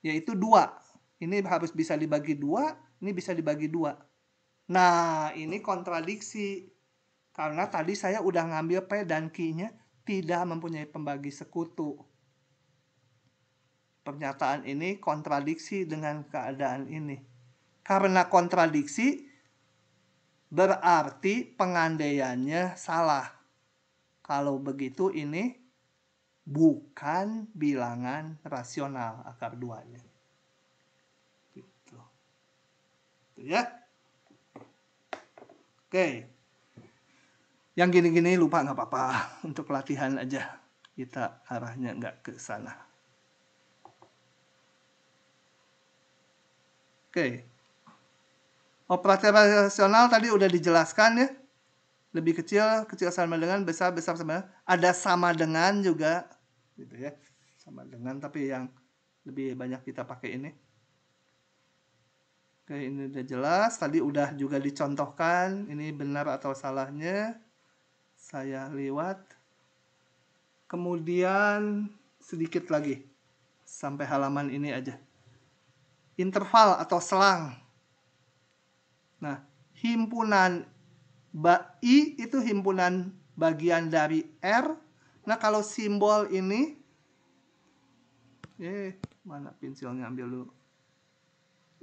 Speaker 1: Yaitu 2. Ini harus bisa dibagi 2, ini bisa dibagi 2. Nah, ini kontradiksi. Karena tadi saya udah ngambil P dan Q-nya tidak mempunyai pembagi sekutu. Pernyataan ini kontradiksi dengan keadaan ini. Karena kontradiksi, berarti pengandaiannya salah. Kalau begitu ini bukan bilangan rasional akar 2-nya. Ya. Oke. Yang gini-gini lupa nggak apa-apa. Untuk latihan aja. Kita arahnya nggak ke sana. Oke. Operasi rasional tadi udah dijelaskan ya. Lebih kecil, kecil sama dengan, besar, besar sama dengan. Ada sama dengan juga. Gitu ya. Sama dengan, tapi yang lebih banyak kita pakai ini. Oke, ini udah jelas. Tadi udah juga dicontohkan. Ini benar atau salahnya. Saya lewat. Kemudian sedikit lagi. Sampai halaman ini aja. Interval atau selang. Nah, himpunan I itu himpunan bagian dari R. Nah, kalau simbol ini, mana pensilnya, ambil dulu.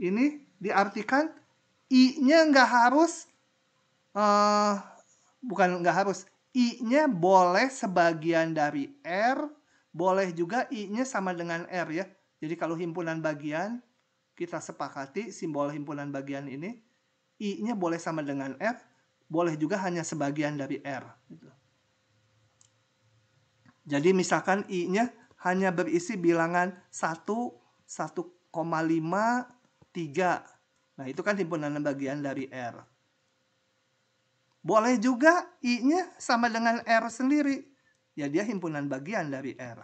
Speaker 1: Ini diartikan I-nya nggak harus, bukan nggak harus, I-nya boleh sebagian dari R, boleh juga I-nya sama dengan R ya. Jadi kalau himpunan bagian, kita sepakati simbol himpunan bagian ini, I-nya boleh sama dengan R, boleh juga hanya sebagian dari R. Gitu. Jadi misalkan I-nya hanya berisi bilangan 1, 1,5, 3. Nah, itu kan himpunan bagian dari R. Boleh juga I-nya sama dengan R sendiri. Ya, dia himpunan bagian dari R.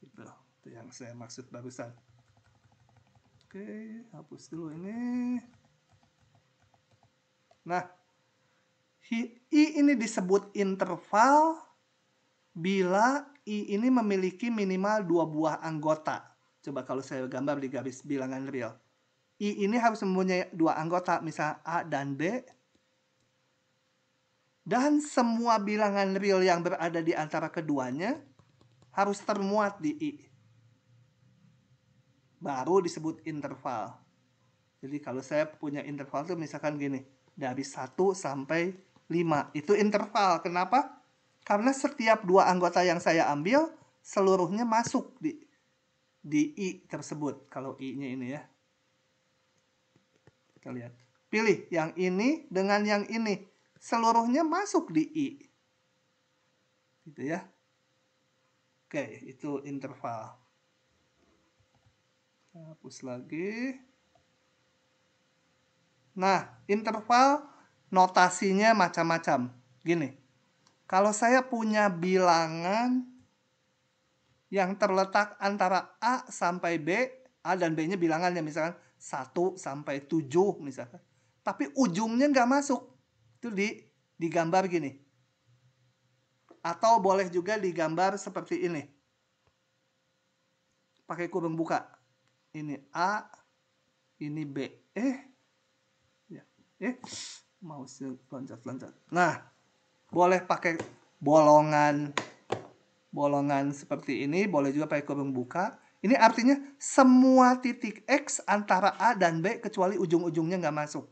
Speaker 1: Itu yang saya maksud barusan. Oke, hapus dulu ini. Nah, I ini disebut interval bila I ini memiliki minimal 2 buah anggota. Coba kalau saya gambar di garis bilangan real. I ini harus mempunyai 2 anggota, misal A dan B. Dan semua bilangan real yang berada di antara keduanya harus termuat di I. Baru disebut interval. Jadi kalau saya punya interval itu misalkan gini, dari 1 sampai 5. Itu interval. Kenapa? Karena setiap 2 anggota yang saya ambil, seluruhnya masuk di I tersebut. Kalau I-nya ini ya. Kita lihat. Pilih yang ini dengan yang ini. Seluruhnya masuk di I. Gitu ya. Oke, itu interval. Hapus lagi. Nah, interval notasinya macam-macam. Gini. Kalau saya punya bilangan yang terletak antara A sampai B, A dan B-nya bilangannya misalkan 1 sampai 7 misalkan. Tapi ujungnya nggak masuk. Itu digambar gini. Atau boleh juga digambar seperti ini. Pakai kurung buka. Ini A, ini B. Mouse loncat-loncat. Nah, boleh pakai bolongan seperti ini, boleh juga pakai kurung buka. Ini artinya semua titik X antara A dan B kecuali ujung-ujungnya nggak masuk.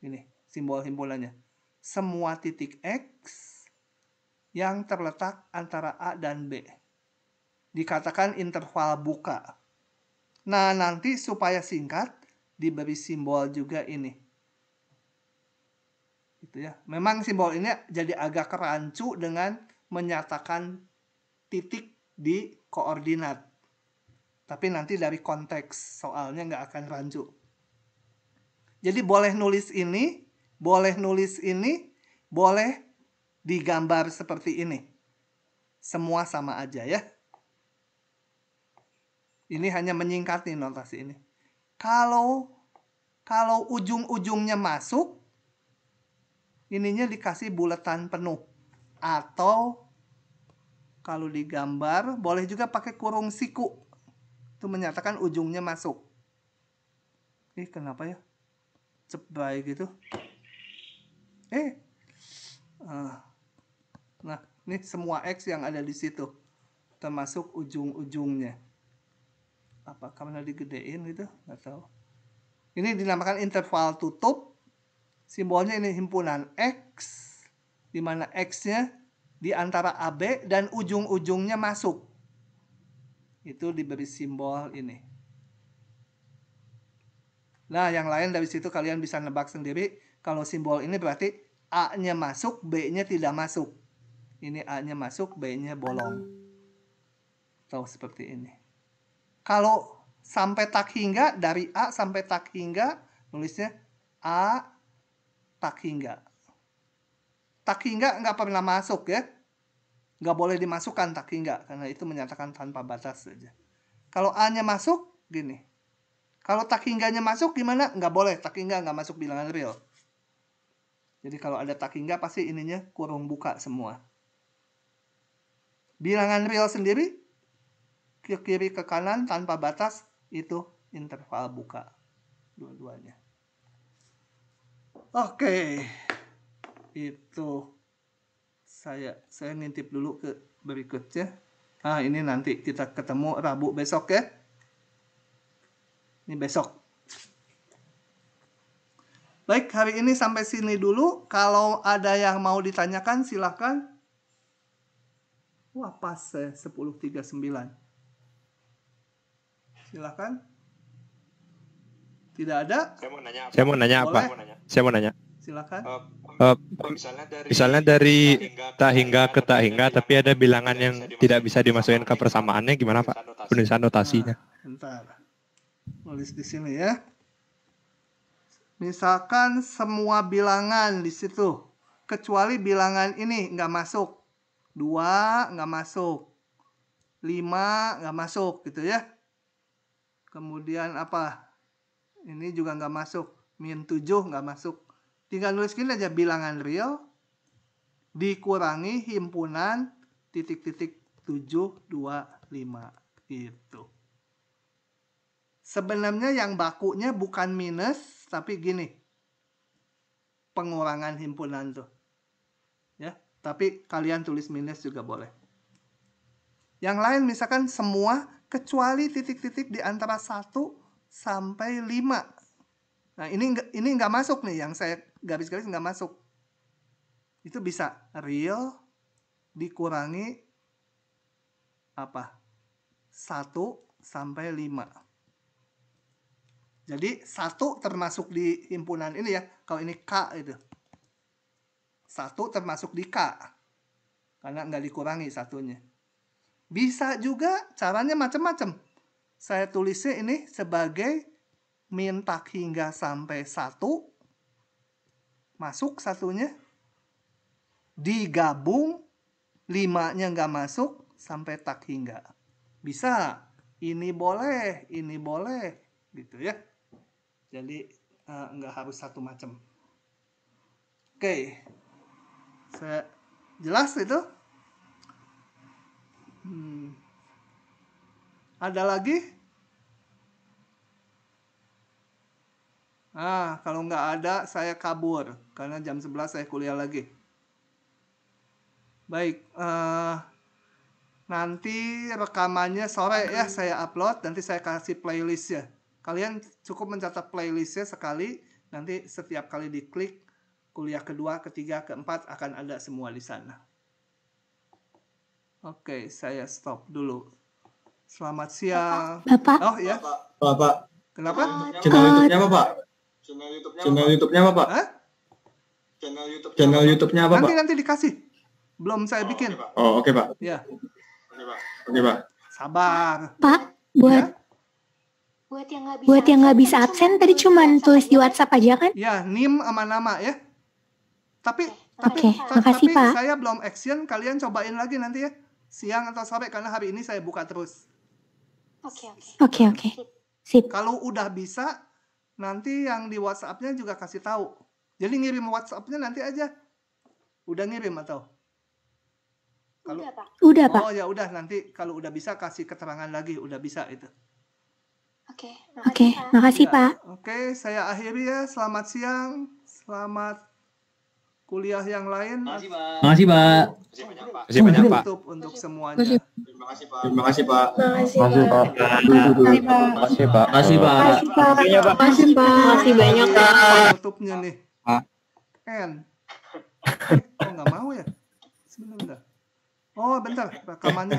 Speaker 1: Ini simbol himpunannya. Semua titik X yang terletak antara A dan B. Dikatakan interval buka. Nah, nanti supaya singkat diberi simbol juga ini. Gitu ya. Memang simbol ini jadi agak rancu dengan menyatakan titik di koordinat. Tapi nanti dari konteks soalnya nggak akan rancu. Jadi boleh nulis ini, boleh nulis ini, boleh digambar seperti ini. Semua sama aja ya. Ini hanya menyingkat nih notasi ini. Kalau ujung-ujungnya masuk, ininya dikasih buletan penuh. Atau kalau digambar, boleh juga pakai kurung siku. Itu menyatakan ujungnya masuk. Kenapa ya? Cepai gitu. Nah, ini semua X yang ada di situ. Termasuk ujung-ujungnya. Apa karena digedein gitu? Nggak tahu. Ini dinamakan interval tutup. Simbolnya ini himpunan X. Di mana X-nya di antara AB dan ujung-ujungnya masuk. Itu diberi simbol ini. Nah, yang lain dari situ kalian bisa nebak sendiri. Kalau simbol ini berarti A-nya masuk, B-nya tidak masuk. Ini A-nya masuk, B-nya bolong. Atau seperti ini. Kalau sampai tak hingga, dari A sampai tak hingga, nulisnya A tak hingga. Tak hingga nggak pernah masuk ya. Nggak boleh dimasukkan tak hingga, karena itu menyatakan tanpa batas saja. Kalau A-nya masuk, gini. Kalau tak hingganya masuk gimana? Nggak boleh, tak hingga nggak masuk bilangan real. Jadi kalau ada tak hingga pasti ininya kurung buka semua. Bilangan real sendiri, ke kiri ke kanan tanpa batas, itu interval buka. Dua-duanya. Oke. Itu Saya ngintip dulu ke berikutnya. Ini nanti kita ketemu Rabu besok ya. Ini besok. Baik, hari ini sampai sini dulu. Kalau ada yang mau ditanyakan silahkan. Wah, pas 10.39. Silahkan. Tidak ada?
Speaker 7: Saya mau nanya apa? Saya mau nanya.
Speaker 1: Silakan.
Speaker 7: Misalnya dari tak hingga ke tak hingga, tapi ada bilangan yang tidak bisa dimasukin ke persamaannya, gimana Pak? Penulisan notasinya.
Speaker 1: Bentar. Nulis di sini ya. Misalkan semua bilangan di situ, kecuali bilangan ini nggak masuk. 2 nggak masuk. 5 nggak masuk gitu ya. Kemudian apa? Ini juga nggak masuk. -7 nggak masuk. Tinggal nulis gini aja, bilangan real dikurangi himpunan titik-titik 7, 2, 5 gitu. Sebenarnya yang bakunya bukan minus, tapi gini. Pengurangan himpunan tuh. Ya, tapi kalian tulis minus juga boleh. Yang lain misalkan semua kecuali titik-titik di antara 1 sampai 5. Nah, ini nggak masuk nih, yang saya garis-garis nggak masuk. Itu bisa real dikurangi apa? 1 sampai 5. Jadi 1 termasuk di himpunan ini ya. Kalau ini K itu. 1 termasuk di K. Karena nggak dikurangi satunya. Bisa juga caranya macam-macam. Saya tulisnya ini sebagai min tak hingga sampai 1, masuk satunya, digabung 5-nya nggak masuk sampai tak hingga. Bisa, ini boleh gitu ya. Jadi nggak harus satu macam. Oke, saya jelas itu. Ada lagi? Kalau nggak ada, saya kabur. Karena jam 11 saya kuliah lagi. Baik. Nanti rekamannya sore ya, saya upload. Nanti saya kasih playlistnya. Kalian cukup mencatat playlistnya sekali. Nanti setiap kali diklik, kuliah kedua, ketiga, keempat akan ada semua di sana. Oke, saya stop dulu. Selamat siang.
Speaker 4: Bapak.
Speaker 1: Oh ya.
Speaker 2: Pak.
Speaker 1: Kenapa?
Speaker 2: Channel YouTube-nya apa, Pak? Channel YouTube-nya apa, Pak?
Speaker 1: Hah?
Speaker 2: Channel YouTube-nya apa, Pak?
Speaker 1: Nanti dikasih. Belum saya bikin.
Speaker 2: Oh, oke, Pak.
Speaker 1: Ya.
Speaker 2: Oke, Pak.
Speaker 1: Sabar.
Speaker 4: Pak,
Speaker 1: Ya.
Speaker 4: buat yang nggak bisa absen tadi cuman tulis di WhatsApp aja kan?
Speaker 1: Ya, NIM sama nama ya. Tapi
Speaker 4: Oke, makasih, Pak.
Speaker 1: saya belum action, kalian cobain lagi nanti ya. Siang atau sore karena hari ini saya buka terus.
Speaker 4: Oke. Sip.
Speaker 1: Kalau udah bisa, nanti yang di WhatsApp-nya juga kasih tahu. Jadi ngirim WhatsApp-nya nanti aja. Udah ngirim atau?
Speaker 4: Udah, Pak.
Speaker 1: Oh ya udah, nanti kalau udah bisa kasih keterangan lagi, udah bisa itu.
Speaker 4: Oke, makasih,
Speaker 1: Ya,
Speaker 4: Pak.
Speaker 1: Oke, saya akhiri ya. Selamat siang. Selamat kuliah yang lain.
Speaker 6: Makasih, Pak.
Speaker 7: Masih banyak Pak.
Speaker 1: Tutup untuk semuanya.
Speaker 2: Terima kasih, Pak.
Speaker 3: Makasih, Pak.
Speaker 6: Makasih, Pak.
Speaker 4: Makasih, Pak.
Speaker 8: Makasih banyak, Pak.
Speaker 1: Tutupnya nih. N. Oh nggak mau ya? Sebentar. Oh bentar, rekamannya